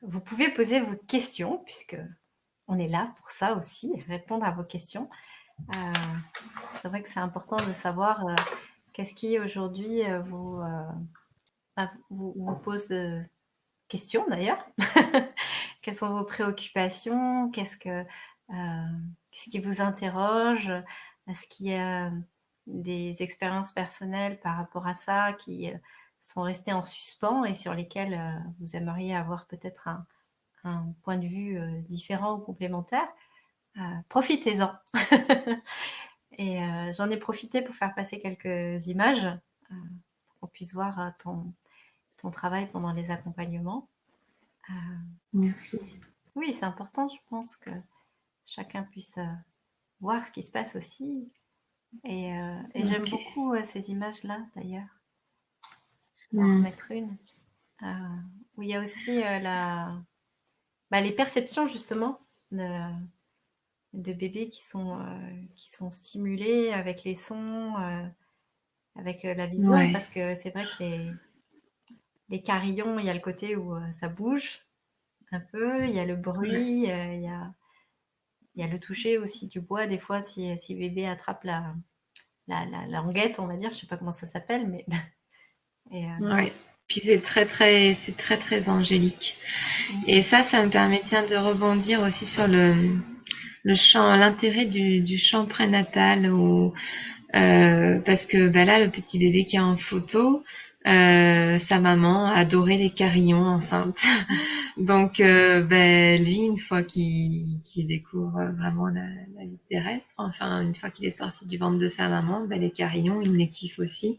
vous pouvez poser vos questions, puisque on est là pour ça aussi, répondre à vos questions. C'est vrai que c'est important de savoir qu'est-ce qui aujourd'hui vous pose questions d'ailleurs. Quelles sont vos préoccupations? Qu'est-ce qui vous interroge? Est-ce qu'il y a des expériences personnelles par rapport à ça qui sont restées en suspens et sur lesquelles vous aimeriez avoir peut-être un point de vue différent ou complémentaire? Profitez-en. Et j'en ai profité pour faire passer quelques images pour qu'on puisse voir ton travail pendant les accompagnements. Merci. Oui, c'est important, je pense, que chacun puisse voir ce qui se passe aussi. Et j'aime beaucoup ces images-là, d'ailleurs. Je vais en remettre une. Où il y a aussi les perceptions, justement, de bébés qui sont stimulés avec les sons, avec la vision. Ouais. Parce que c'est vrai que les carillons, il y a le côté où ça bouge un peu, il y a le bruit, il y a le toucher aussi du bois. Des fois, si bébé attrape la languette, on va dire, je sais pas comment ça s'appelle, mais ouais. Puis c'est très angélique. Et ça me permet de rebondir aussi sur le chant, l'intérêt du chant prénatal parce que là, le petit bébé qui est en photo, sa maman adorait les carillons enceintes. Donc, lui, une fois qu'il découvre vraiment la vie terrestre, enfin, une fois qu'il est sorti du ventre de sa maman, les carillons, il les kiffe aussi.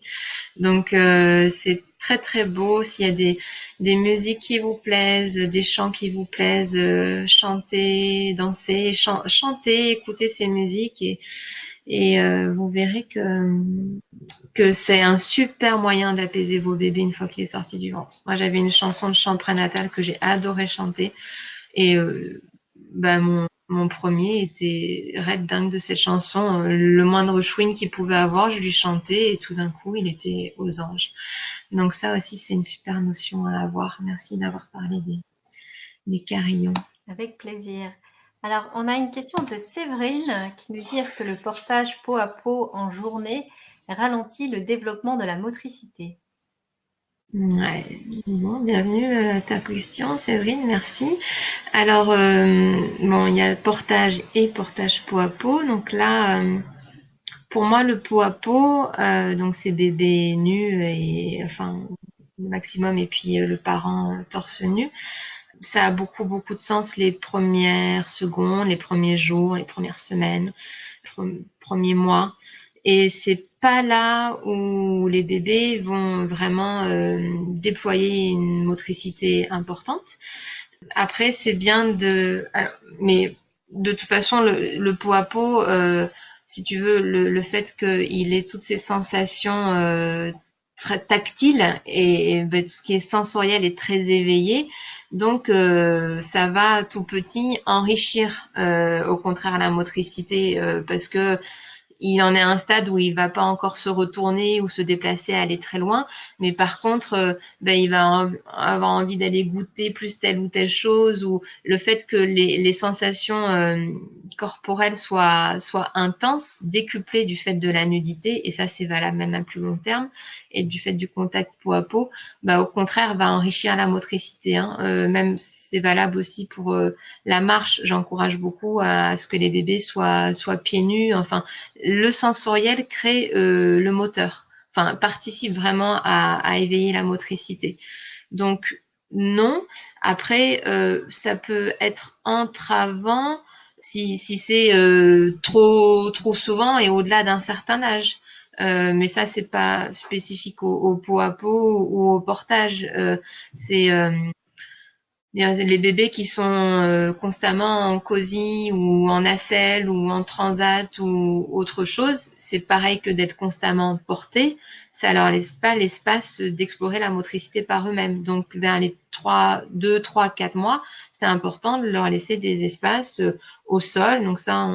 Donc, c'est très très beau. S'il y a des musiques qui vous plaisent, des chants qui vous plaisent, chantez, dansez, chantez, écoutez ces musiques et vous verrez que c'est un super moyen d'apaiser vos bébés une fois qu'il est sorti du ventre. Moi, j'avais une chanson de chant prénatal que j'ai adoré chanter et mon premier était red dingue de cette chanson. Le moindre chouine qu'il pouvait avoir, je lui chantais et tout d'un coup, il était aux anges. Donc ça aussi, c'est une super notion à avoir. Merci d'avoir parlé des carillons. Avec plaisir. Alors, on a une question de Séverine qui nous dit: est-ce que le portage peau à peau en journée ralentit le développement de la motricité? Ouais. Bon, bienvenue à ta question, Séverine, merci. Alors, il y a portage et portage peau à peau. Donc là, pour moi, le peau à peau, donc c'est bébé nu et enfin le maximum et puis le parent torse nu. Ça a beaucoup beaucoup de sens les premières secondes, les premiers jours, les premières semaines, premiers mois. Et c'est pas là où les bébés vont vraiment déployer une motricité importante. Après, c'est bien mais de toute façon, le pot à pot, si tu veux, le fait qu'il ait toutes ces sensations très tactiles et tout ce qui est sensoriel est très éveillé. Donc, ça va tout petit enrichir, au contraire, la motricité, parce que il en est à un stade où il va pas encore se retourner ou se déplacer, aller très loin. Mais par contre, il va avoir envie d'aller goûter plus telle ou telle chose ou le fait que les sensations corporelles soient intenses, décuplées du fait de la nudité, et ça c'est valable même à plus long terme, et du fait du contact peau à peau, au contraire va enrichir la motricité. Hein. Même c'est valable aussi pour la marche. J'encourage beaucoup à ce que les bébés soient pieds nus. Enfin, le sensoriel crée le moteur, enfin participe vraiment à éveiller la motricité. Donc non. Après, ça peut être entravant si c'est trop souvent et au-delà d'un certain âge. Mais ça, c'est pas spécifique au pot à pot ou au portage. C'est les bébés qui sont constamment en cosy ou en nacelle ou en transat ou autre chose, c'est pareil que d'être constamment porté. Ça leur laisse pas l'espace d'explorer la motricité par eux-mêmes. Donc, vers les 2, 3, 4 mois, c'est important de leur laisser des espaces au sol. Donc ça,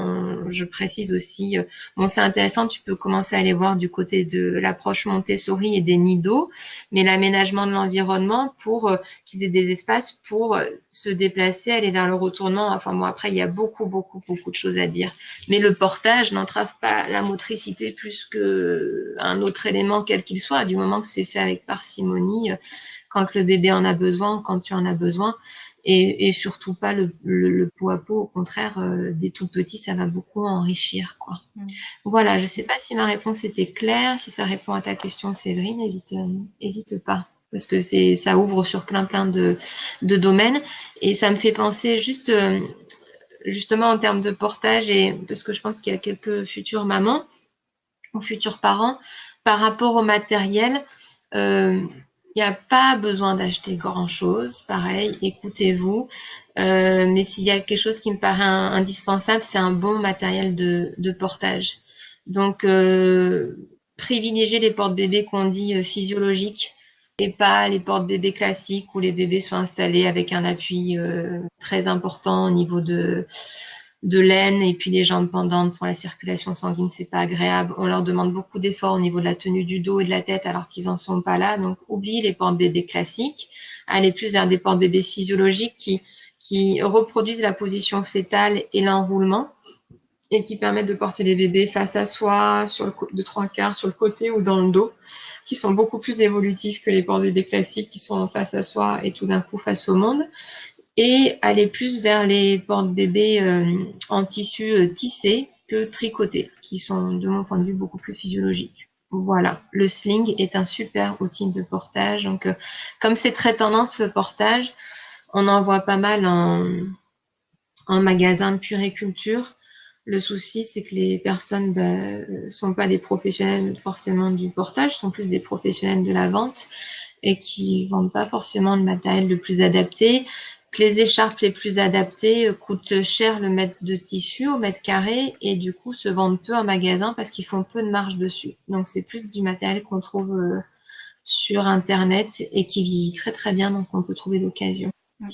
je précise aussi. Bon, c'est intéressant, tu peux commencer à aller voir du côté de l'approche Montessori et des nids d'eau, mais l'aménagement de l'environnement pour qu'ils aient des espaces pour se déplacer, aller vers le retournement. Enfin bon, après, il y a beaucoup, beaucoup, beaucoup de choses à dire. Mais le portage n'entrave pas la motricité plus qu'un autre élément, quel qu'il soit, du moment que c'est fait avec parcimonie, quand le bébé en a besoin, quand tu en as besoin. Et surtout pas le pot à pot, au contraire, des tout petits, ça va beaucoup enrichir, quoi. Voilà, je sais pas si ma réponse était claire, si ça répond à ta question, Séverine, hésite pas. Parce que ça ouvre sur plein de domaines. Et ça me fait penser justement en termes de portage, et parce que je pense qu'il y a quelques futures mamans ou futurs parents, par rapport au matériel, il n'y a pas besoin d'acheter grand-chose. Pareil, écoutez-vous. Mais s'il y a quelque chose qui me paraît indispensable, c'est un bon matériel de portage. Donc, privilégier les porte-bébés qu'on dit physiologiques et pas les porte-bébés classiques où les bébés sont installés avec un appui très important au niveau de l'aine et puis les jambes pendantes pour la circulation sanguine, c'est pas agréable. On leur demande beaucoup d'efforts au niveau de la tenue du dos et de la tête alors qu'ils en sont pas là. Donc, oublie les porte-bébés classiques, aller plus vers des porte-bébés physiologiques qui reproduisent la position fœtale et l'enroulement et qui permettent de porter les bébés face à soi, de 3/4, sur le côté ou dans le dos, qui sont beaucoup plus évolutifs que les porte-bébés classiques qui sont face à soi et tout d'un coup face au monde, et aller plus vers les porte-bébés en tissu tissé que tricoté, qui sont, de mon point de vue, beaucoup plus physiologiques. Voilà, le sling est un super outil de portage. Donc, comme c'est très tendance le portage, On en voit pas mal en magasin de puériculture. Le souci, c'est que les personnes sont pas des professionnels forcément du portage, sont plus des professionnels de la vente et qui vendent pas forcément le matériel le plus adapté. Que les écharpes les plus adaptées coûtent cher le mètre de tissu au mètre carré et du coup se vendent peu en magasin parce qu'ils font peu de marge dessus. Donc c'est plus du matériel qu'on trouve sur Internet et qui vit très très bien, donc on peut trouver l'occasion. Mmh.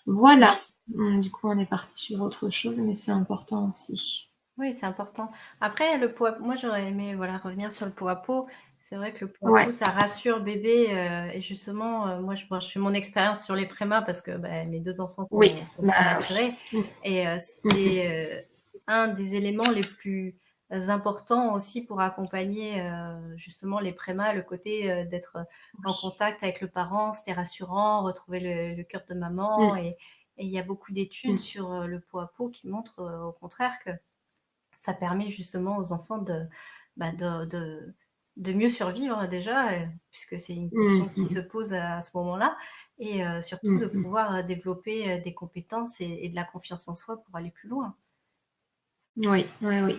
Voilà. Du coup, on est parti sur autre chose, mais c'est important aussi. Oui, c'est important. Après, le pot à moi, j'aurais aimé, voilà, revenir sur le pot à pot. C'est vrai que le pot à Ouais. pot, ça rassure bébé, et justement, moi, je fais mon expérience sur les prémas parce que, mes 2 enfants Oui. sont Bah prématurés oui. et c'est, un des éléments les plus importants aussi pour accompagner, justement les prémas, le côté, d'être en Oui. contact avec le parent, c'était rassurant, retrouver le cœur de maman Mm, et il y a beaucoup d'études mm, sur, le pot à pot qui montrent, au contraire que ça permet justement aux enfants bah, de, de, de mieux survivre déjà, puisque c'est une question mm, qui se mm, pose à ce moment-là, et surtout mm, de mm. pouvoir développer des compétences et de la confiance en soi pour aller plus loin. Oui, oui, oui.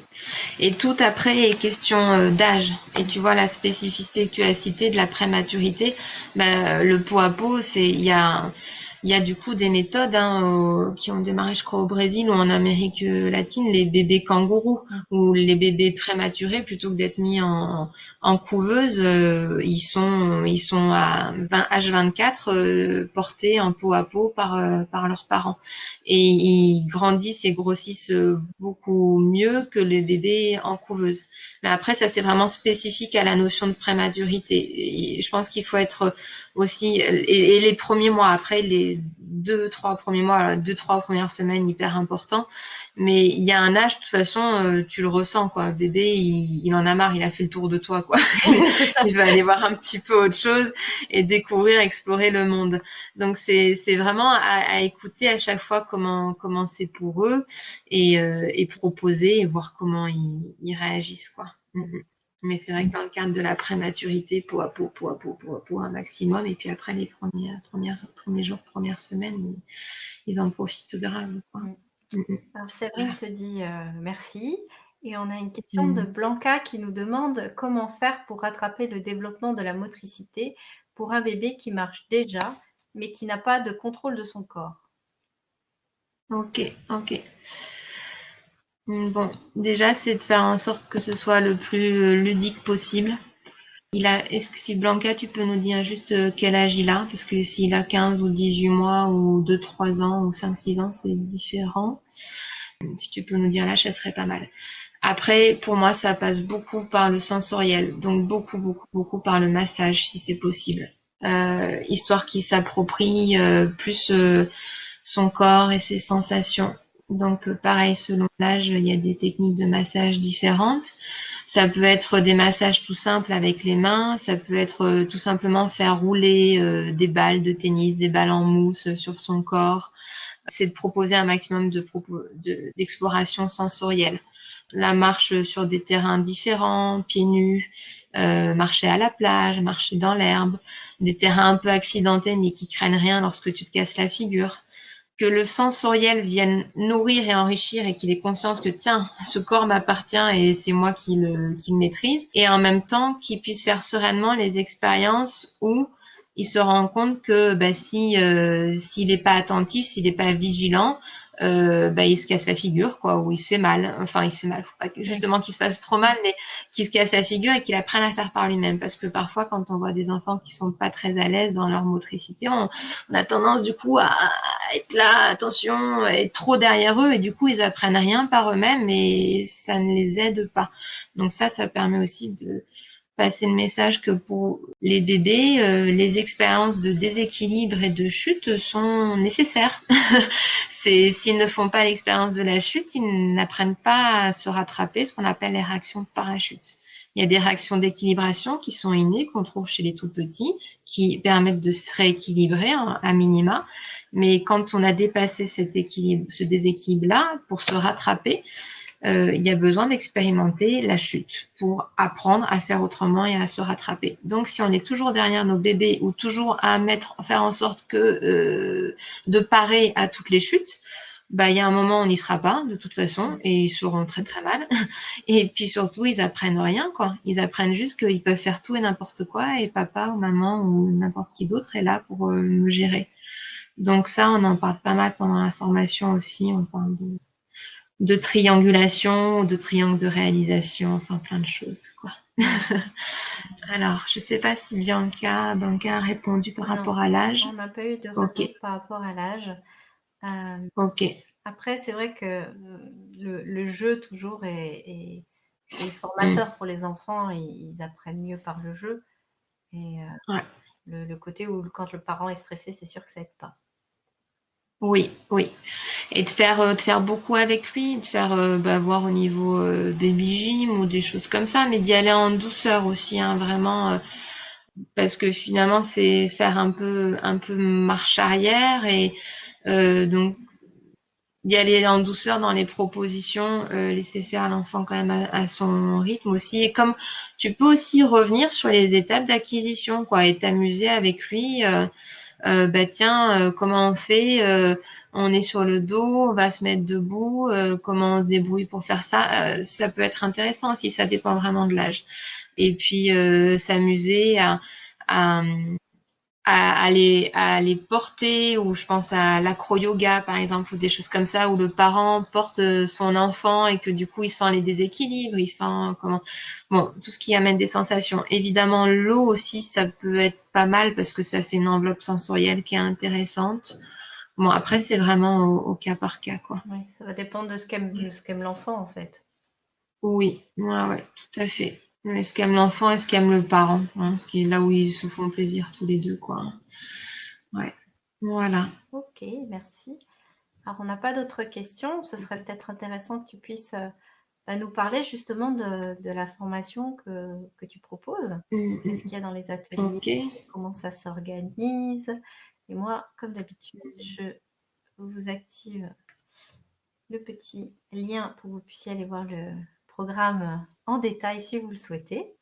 Et tout après est question d'âge. Et tu vois la spécificité que tu as citée de la prématurité, le pot à pot, il y a du coup des méthodes qui ont démarré, je crois, au Brésil ou en Amérique latine, les bébés kangourous, Mm. ou les bébés prématurés, plutôt que d'être mis en couveuse, ils sont à H24 portés en pot à pot par leurs parents. Et ils grandissent et grossissent beaucoup mieux que les bébés en couveuse. Mais après, ça c'est vraiment spécifique à la notion de prématurité. Et je pense qu'il faut être aussi et les premiers mois, après les 2, 3 premiers mois, 2, 3 premières semaines hyper important. Mais il y a un âge, de toute façon, tu le ressens quoi. Le bébé, il en a marre, il a fait le tour de toi quoi. C'est ça. Il va aller voir un petit peu autre chose et découvrir, explorer le monde. Donc c'est vraiment à écouter à chaque fois comment c'est pour eux et proposer et voir comment ils réagissent quoi. Mais c'est vrai que dans le cadre de la prématurité, pot à pot, pot à pot, pot à pot, un maximum. Et puis après, les premiers jours, premières semaines, ils en profitent grave. Quoi. Mm. Mm, mm. Alors Séverine Voilà. te dit merci. Et on a une question de Mm. Blanca qui nous demande comment faire pour rattraper le développement de la motricité pour un bébé qui marche déjà, mais qui n'a pas de contrôle de son corps. Ok, ok. Bon, déjà, c'est de faire en sorte que ce soit le plus ludique possible. Est-ce que si Blanca, tu peux nous dire juste quel âge il a? Parce que s'il a 15 ou 18 mois ou 2, 3 ans ou 5, 6 ans, c'est différent. Si tu peux nous dire l'âge, ça serait pas mal. Après, pour moi, ça passe beaucoup par le sensoriel, donc beaucoup, beaucoup, beaucoup par le massage, si c'est possible. Histoire qu'il s'approprie plus son corps et ses sensations. Donc, pareil, selon l'âge, il y a des techniques de massage différentes. Ça peut être des massages tout simples avec les mains, ça peut être tout simplement faire rouler des balles de tennis, des balles en mousse sur son corps. C'est de proposer un maximum d'exploration sensorielle. La marche sur des terrains différents, pieds nus, marcher à la plage, marcher dans l'herbe, des terrains un peu accidentés mais qui craignent rien lorsque tu te casses la figure. Que le sensoriel vienne nourrir et enrichir et qu'il ait conscience que tiens, ce corps m'appartient et c'est moi qui le maîtrise. Et en même temps, qu'il puisse faire sereinement les expériences où il se rend compte que s'il n'est pas attentif, s'il n'est pas vigilant, il se casse la figure, quoi, ou il se fait mal. Enfin, il se fait mal. Faut pas Oui. justement qu'il se passe trop mal, mais qu'il se casse la figure et qu'il apprenne à faire par lui-même. Parce que parfois, quand on voit des enfants qui sont pas très à l'aise dans leur motricité, on a tendance du coup à être là, attention, être trop derrière eux et du coup ils apprennent rien par eux-mêmes et ça ne les aide pas. Donc ça permet aussi de passer le message que pour les bébés, les expériences de déséquilibre et de chute sont nécessaires. S'ils ne font pas l'expérience de la chute, ils n'apprennent pas à se rattraper, ce qu'on appelle les réactions de parachute. Il y a des réactions d'équilibration qui sont innées, qu'on trouve chez les tout petits, qui permettent de se rééquilibrer à minima. Mais quand on a dépassé cet équilibre, ce déséquilibre-là, pour se rattraper, il y a besoin d'expérimenter la chute pour apprendre à faire autrement et à se rattraper. Donc, si on est toujours derrière nos bébés ou toujours à faire en sorte de parer à toutes les chutes, bah, il y a un moment, on n'y sera pas, de toute façon, et ils seront très, très mal. Et puis surtout, ils apprennent rien, quoi. Ils apprennent juste qu'ils peuvent faire tout et n'importe quoi, et papa ou maman ou n'importe qui d'autre est là pour me gérer. Donc ça, on en parle pas mal pendant la formation aussi. On parle de triangulation, de triangle de réalisation, enfin plein de choses, quoi. Alors, je sais pas si Bianca a répondu par Non, rapport à l'âge. on n'a pas eu de Ok, retour par rapport à l'âge. ok. Après, c'est vrai que le jeu toujours est Mm. formateur pour les enfants. Ils apprennent mieux par le jeu. Et Ouais. le côté où quand le parent est stressé, c'est sûr que ça aide pas. Oui, oui. Et de faire beaucoup avec lui, de faire voir au niveau baby gym ou des choses comme ça, mais d'y aller en douceur aussi, hein, vraiment, parce que finalement c'est faire un peu marche arrière et donc d'y aller en douceur dans les propositions, laisser faire l'enfant quand même à son rythme aussi. Et comme tu peux aussi revenir sur les étapes d'acquisition, quoi, et t'amuser avec lui. Bah tiens, comment on fait on est sur le dos, on va se mettre debout, comment on se débrouille pour faire ça ça peut être intéressant aussi, ça dépend vraiment de l'âge. Et puis s'amuser à, à les porter, ou je pense à l'acro-yoga par exemple, ou des choses comme ça, où le parent porte son enfant et que du coup il sent les déséquilibres, il sent comment... Bon, tout ce qui amène des sensations. Évidemment, l'eau aussi, ça peut être pas mal parce que ça fait une enveloppe sensorielle qui est intéressante. Bon, après, c'est vraiment au cas par cas, quoi. Oui, ça va dépendre de ce qu'aime l'enfant, en fait. Oui, ouais, ouais, tout à fait. Est-ce qu'aime l'enfant, est-ce qu'aime le parent, hein, ce qui est là où ils se font plaisir tous les deux, quoi. Ouais, voilà. Ok, merci. Alors, on n'a pas d'autres questions. Ce serait peut-être intéressant que tu puisses nous parler justement de la formation que tu proposes. Qu'est-ce qu'il y a dans les ateliers? Ok. Comment ça s'organise? Et moi, comme d'habitude, je vous active le petit lien pour que vous puissiez aller voir le programme en détail si vous le souhaitez.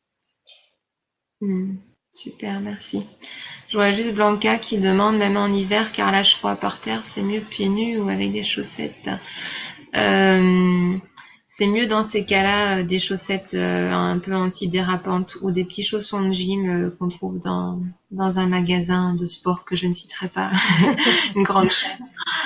Super, merci. Je vois juste Blanca qui demande, même en hiver, car là, je crois, par terre, c'est mieux pieds nus ou avec des chaussettes. Euh, c'est mieux dans ces cas-là des chaussettes un peu antidérapantes ou des petits chaussons de gym qu'on trouve dans un magasin de sport que je ne citerai pas, une grande chaîne,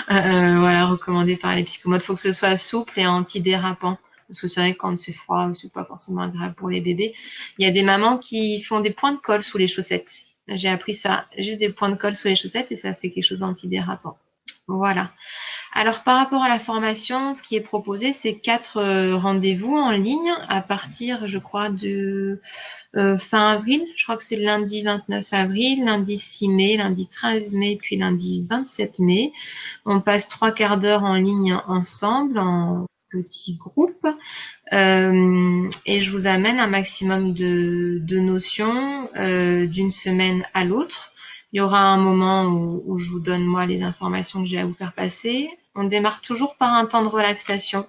voilà, recommandée par les psychomotes. Il faut que ce soit souple et antidérapant. Parce que c'est vrai que quand c'est froid, c'est pas forcément agréable pour les bébés. Il y a des mamans qui font des points de colle sous les chaussettes. J'ai appris ça, juste des points de colle sous les chaussettes et ça fait quelque chose d'antidérapant. Voilà. Alors, par rapport à la formation, ce qui est proposé, c'est 4 rendez-vous en ligne à partir, je crois, de fin avril. Je crois que c'est lundi 29 avril, lundi 6 mai, lundi 13 mai, puis lundi 27 mai. On passe 3 quarts d'heure en ligne ensemble, en petit groupe. Et je vous amène un maximum de notions d'une semaine à l'autre. Il y aura un moment où je vous donne, moi, les informations que j'ai à vous faire passer. On démarre toujours par un temps de relaxation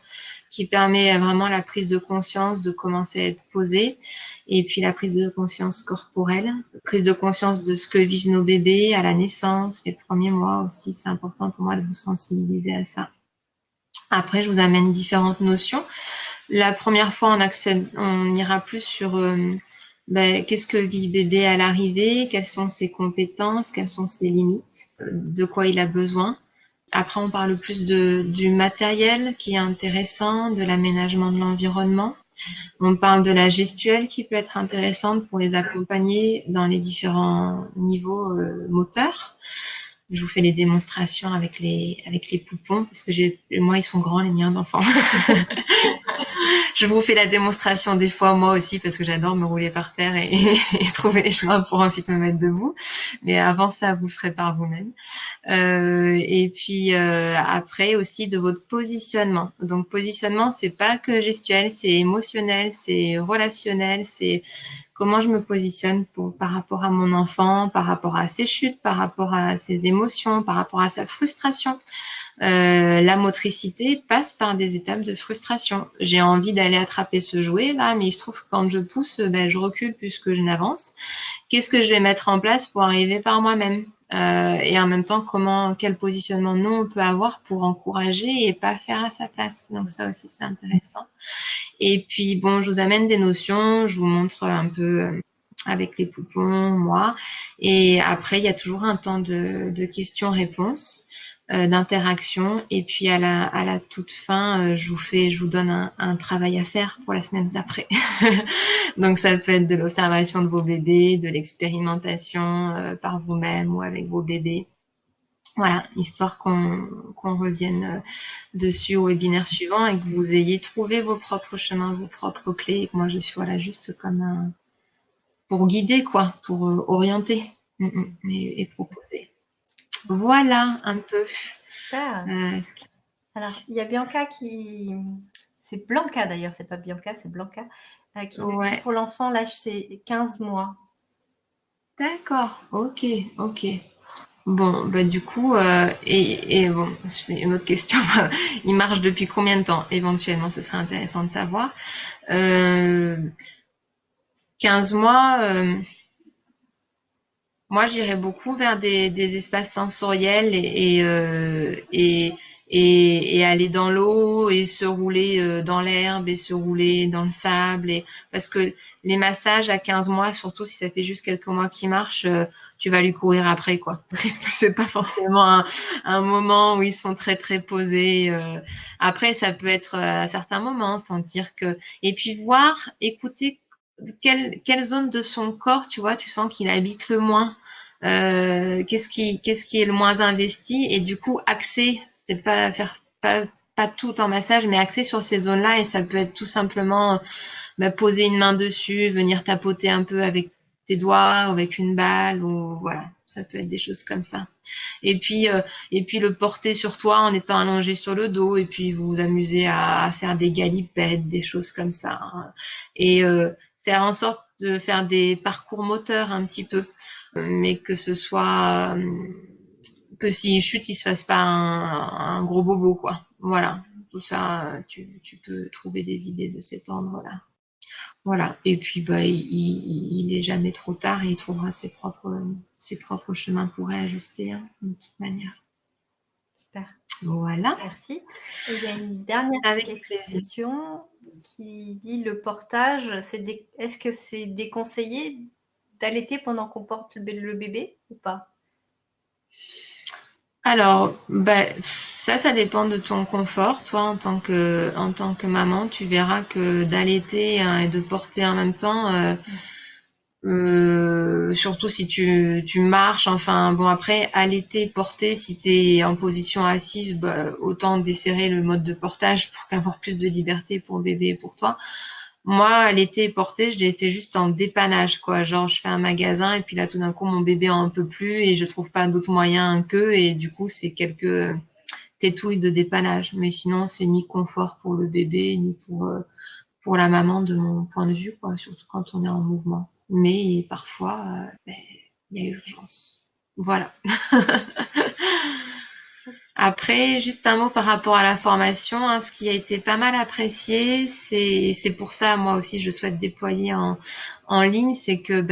qui permet vraiment la prise de conscience, de commencer à être posé, et puis la prise de conscience corporelle, prise de conscience de ce que vivent nos bébés à la naissance, les premiers mois aussi. C'est important pour moi de vous sensibiliser à ça. Après, je vous amène différentes notions. La première fois, on ira plus sur qu'est-ce que vit bébé à l'arrivée, quelles sont ses compétences, quelles sont ses limites, de quoi il a besoin. Après, on parle plus du matériel qui est intéressant, de l'aménagement de l'environnement. On parle de la gestuelle qui peut être intéressante pour les accompagner dans les différents niveaux moteurs. Je vous fais les démonstrations avec les poupons parce que moi ils sont grands les miens d'enfants. Je vous fais la démonstration des fois moi aussi parce que j'adore me rouler par terre et trouver les chemins pour ensuite me mettre debout. Mais avant ça, vous le ferez par vous-même. Et puis après aussi de votre positionnement. Donc positionnement, c'est pas que gestuel, c'est émotionnel, c'est relationnel, c'est comment je me positionne par rapport à mon enfant, par rapport à ses chutes, par rapport à ses émotions, par rapport à sa frustration. La motricité passe par des étapes de frustration. J'ai envie d'aller attraper ce jouet là, mais il se trouve que quand je pousse, je recule plus que je n'avance. Qu'est-ce que je vais mettre en place pour arriver par moi-même? Et en même temps, quel positionnement nous on peut avoir pour encourager et pas faire à sa place. Donc ça aussi c'est intéressant. Et puis bon, je vous amène des notions, je vous montre un peu avec les poupons, moi. Et après, il y a toujours un temps de questions-réponses, d'interaction. Et puis à la toute fin, je vous donne un travail à faire pour la semaine d'après. Donc ça peut être de l'observation de vos bébés, de l'expérimentation par vous-même ou avec vos bébés. Voilà, histoire qu'on revienne dessus au webinaire suivant et que vous ayez trouvé vos propres chemins, vos propres clés et que moi je suis voilà juste comme un pour guider quoi, pour orienter et proposer. Voilà un peu. Super. Alors, il y a Bianca qui... C'est Blanca d'ailleurs, c'est pas Bianca, c'est Blanca. Qui nous dit Ouais. pour l'enfant, l'âge c'est 15 mois. D'accord. Ok. Ok. Bon, du coup, et bon, c'est une autre question. Il marche depuis combien de temps? Éventuellement, ce serait intéressant de savoir. 15 mois, moi, j'irais beaucoup vers des espaces sensoriels et aller dans l'eau et se rouler dans l'herbe et se rouler dans le sable. Parce que les massages à 15 mois, surtout si ça fait juste quelques mois qu'il marche, tu vas lui courir après, quoi. C'est pas forcément un moment où ils sont très, très posés. Après, ça peut être à certains moments, sentir que... Et puis voir, écouter quelle zone de son corps, tu vois, tu sens qu'il habite le moins. Qu'est-ce qui est le moins investi et du coup axer, peut-être pas faire pas tout en massage, mais axer sur ces zones-là et ça peut être tout simplement poser une main dessus, venir tapoter un peu avec tes doigts ou avec une balle ou voilà, ça peut être des choses comme ça. Et puis le porter sur toi en étant allongé sur le dos et puis vous vous amusez à faire des galipettes, des choses comme ça hein. Et faire en sorte de faire des parcours moteurs un petit peu mais que ce soit que s'il chute, il se fasse pas un gros bobo, quoi. Voilà, tout ça, tu peux trouver des idées de cet ordre-là. Voilà, et puis il est jamais trop tard et il trouvera ses propres chemins pour réajuster hein, de toute manière. Super. Voilà. Merci. Et il y a une dernière Avec plaisir. question qui dit le portage, est-ce que c'est déconseillé d'allaiter pendant qu'on porte le bébé ou pas? Alors, ça dépend de ton confort. Toi, en tant que maman, tu verras que d'allaiter et de porter en même temps, surtout si tu marches, enfin bon après allaiter, porter, si t'es en position assise, autant desserrer le mode de portage pour qu'avoir plus de liberté pour le bébé et pour toi. Moi, allaiter et porter, je l'ai fait juste en dépannage, quoi. Genre, je fais un magasin et puis là, tout d'un coup, mon bébé en peut plus et je trouve pas d'autres moyens qu'eux et du coup, c'est quelques tétouilles de dépannage. Mais sinon, c'est ni confort pour le bébé ni pour la maman de mon point de vue, quoi, surtout quand on est en mouvement. Mais parfois, il y a urgence. Voilà. Après, juste un mot par rapport à la formation, hein, ce qui a été pas mal apprécié, c'est pour ça, moi aussi, je souhaite déployer en ligne, c'est que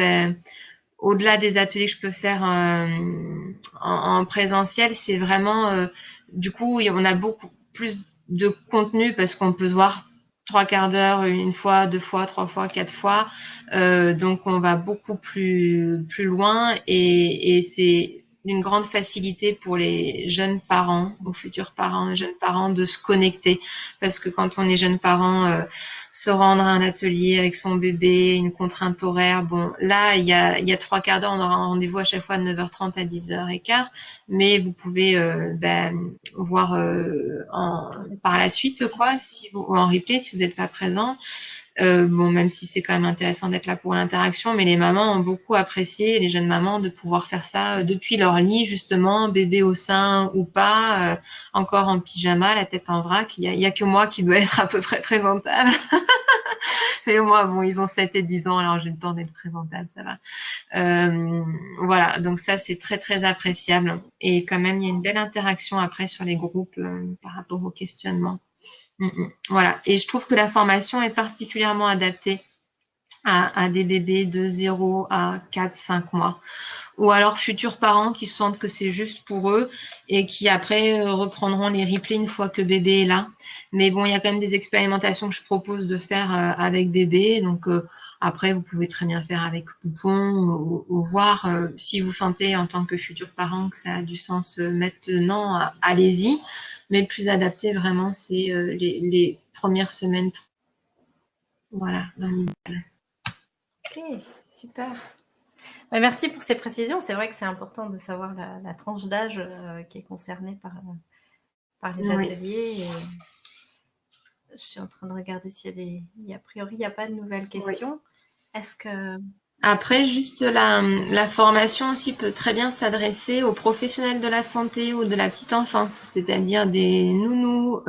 au-delà des ateliers que je peux faire en présentiel, c'est vraiment, du coup, on a beaucoup plus de contenu parce qu'on peut se voir 3/4 d'heure, une fois, 2 fois, 3 fois, 4 fois. Donc, on va beaucoup plus loin et c'est une grande facilité pour les jeunes parents, ou futurs parents, jeunes parents, de se connecter. Parce que quand on est jeune parent, se rendre à un atelier avec son bébé, une contrainte horaire. Bon, là, il y a 3/4 d'heure, on aura un rendez-vous à chaque fois de 9h30 à 10h15, mais vous pouvez voir par la suite, quoi, ou en replay si vous n'êtes pas présent. Bon, même si c'est quand même intéressant d'être là pour l'interaction, mais les mamans ont beaucoup apprécié, les jeunes mamans, de pouvoir faire ça depuis leur lit, justement, bébé au sein ou pas, encore en pyjama, la tête en vrac. Il y a que moi qui dois être à peu près présentable. Et moi, bon, ils ont 7 et 10 ans, alors j'ai le temps d'être présentable, ça va. Voilà, donc ça, c'est très, très appréciable. Et quand même, il y a une belle interaction après sur les groupes par rapport au questionnement. Voilà. Et je trouve que la formation est particulièrement adaptée à des bébés de 0 à 4, 5 mois. Ou alors futurs parents qui sentent que c'est juste pour eux et qui après reprendront les replays une fois que bébé est là. Mais bon, il y a quand même des expérimentations que je propose de faire avec bébé. Donc après, vous pouvez très bien faire avec poupon ou voir si vous sentez en tant que futur parent que ça a du sens maintenant, allez-y. Mais le plus adapté vraiment, c'est les premières semaines. Voilà, dans l'idéal. Ok, super. Bah, merci pour ces précisions. C'est vrai que c'est important de savoir la tranche d'âge qui est concernée par les Oui. ateliers. Et je suis en train de regarder s'il y a des... A priori, il n'y a pas de nouvelles Oui. questions. Est-ce que... Après, juste la formation aussi peut très bien s'adresser aux professionnels de la santé ou de la petite enfance, c'est-à-dire des nounous,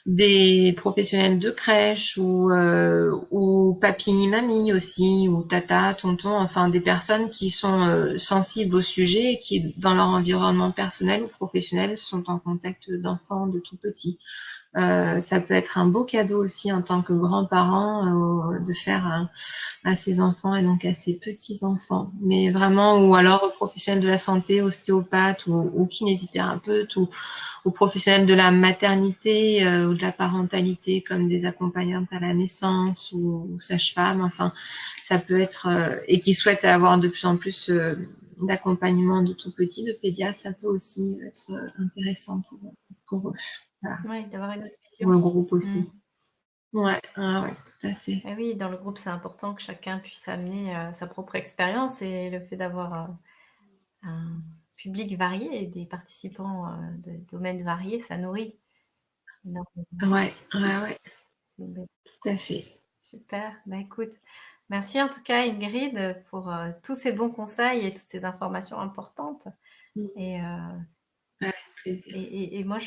des professionnels de crèche ou papy, mamie aussi, ou tata, tonton, enfin des personnes qui sont sensibles au sujet et qui, dans leur environnement personnel ou professionnel, sont en contact d'enfants de tout petits. Ça peut être un beau cadeau aussi en tant que grand-parent de faire à ses enfants et donc à ses petits-enfants. Mais vraiment, ou alors aux professionnels de la santé, ostéopathes ou kinésithérapeutes ou professionnels de la maternité ou de la parentalité comme des accompagnantes à la naissance ou sages-femmes. Enfin, ça peut être... et qui souhaitent avoir de plus en plus d'accompagnement de tout petit, de pédiatre, ça peut aussi être intéressant pour eux. Voilà. Oui, d'avoir une autre Pour vision. le groupe Mm. aussi. Ouais, tout à fait. Et oui, dans le groupe, c'est important que chacun puisse amener sa propre expérience et le fait d'avoir un public varié et des participants de domaines variés, ça nourrit énormément. Ouais, tout à fait. Super. Bah, écoute, merci en tout cas Ingrid pour tous ces bons conseils et toutes ces informations importantes. Et, Avec plaisir. et moi,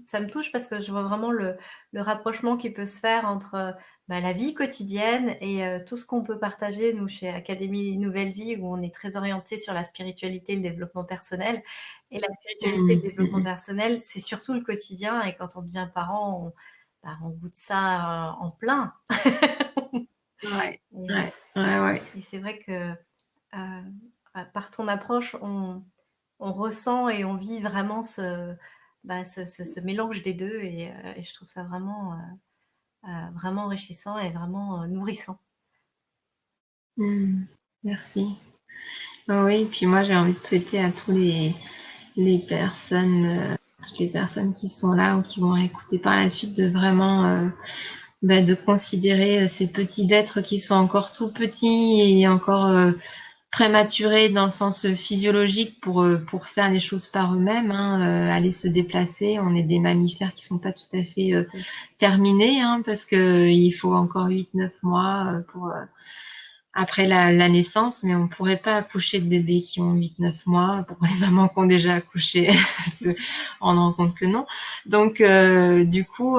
ça me touche parce que je vois vraiment le rapprochement qui peut se faire entre bah, la vie quotidienne et tout ce qu'on peut partager, nous, chez Académie Nouvelle Vie, où on est très orienté sur la spiritualité et le développement personnel. Et la spiritualité et le développement personnel, c'est surtout le quotidien. Et quand on devient parent, bah, on goûte ça en plein. Ouais, Et, ouais, ouais, ouais. et c'est vrai que par ton approche, on ressent et on vit vraiment ce mélange des deux et je trouve ça vraiment enrichissant et vraiment nourrissant. Merci. Oui, puis moi j'ai envie de souhaiter à tous les personnes, toutes les personnes qui sont là ou qui vont écouter par la suite de vraiment de considérer ces petits êtres qui sont encore tout petits et encore prématurés dans le sens physiologique pour faire les choses par eux-mêmes, hein, aller se déplacer. On est des mammifères qui sont pas tout à fait terminés, hein, parce que il faut encore 8, 9 mois pour après la naissance, mais on pourrait pas accoucher de bébés qui ont 8, 9 mois. Pour les mamans qui ont déjà accouché, on rend compte que non. Donc, du coup,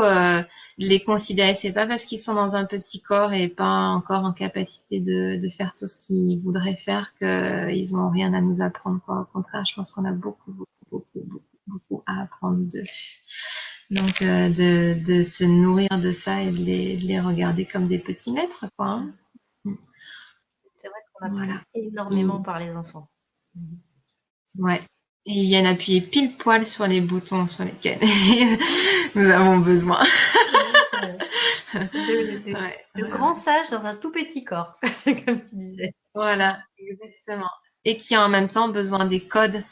les considérer, c'est pas parce qu'ils sont dans un petit corps et pas encore en capacité de faire tout ce qu'ils voudraient faire qu'ils ont rien à nous apprendre, quoi. Au contraire, je pense qu'on a beaucoup à apprendre d'eux. Donc, de se nourrir de ça et de les regarder comme des petits maîtres, quoi. Hein. C'est vrai qu'on apprend Voilà. énormément Et, par les enfants. ouais. Et ils viennent appuyer pile poil sur les boutons sur lesquels nous avons besoin. Ouais, De grands sages dans un tout petit corps, comme tu disais. voilà, exactement. Et qui a en même temps besoin des codes,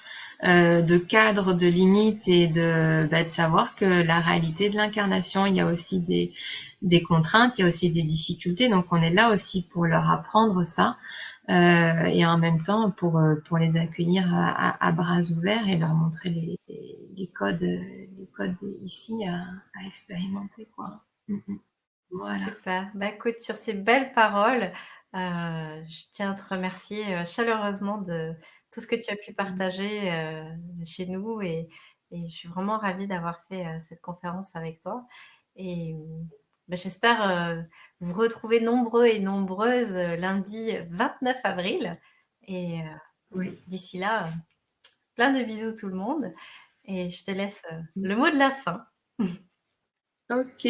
de cadres, de limites et de savoir que la réalité de l'incarnation, il y a aussi des contraintes, il y a aussi des difficultés. Donc on est là aussi pour leur apprendre ça et en même temps pour les accueillir à bras ouverts et leur montrer les codes ici à expérimenter, quoi. Voilà. Super. Bah, écoute, sur ces belles paroles, je tiens à te remercier chaleureusement de tout ce que tu as pu partager chez nous et je suis vraiment ravie d'avoir fait cette conférence avec toi. Et bah, j'espère vous retrouver nombreux et nombreuses lundi 29 avril. Et Oui. d'ici là, plein de bisous tout le monde. Et je te laisse Mm. le mot de la fin. Ok,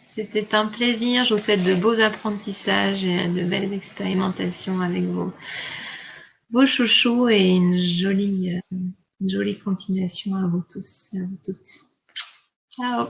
c'était un plaisir. Je vous souhaite de beaux apprentissages et de belles expérimentations avec vos chouchous et une jolie continuation à vous tous et à vous toutes. Ciao!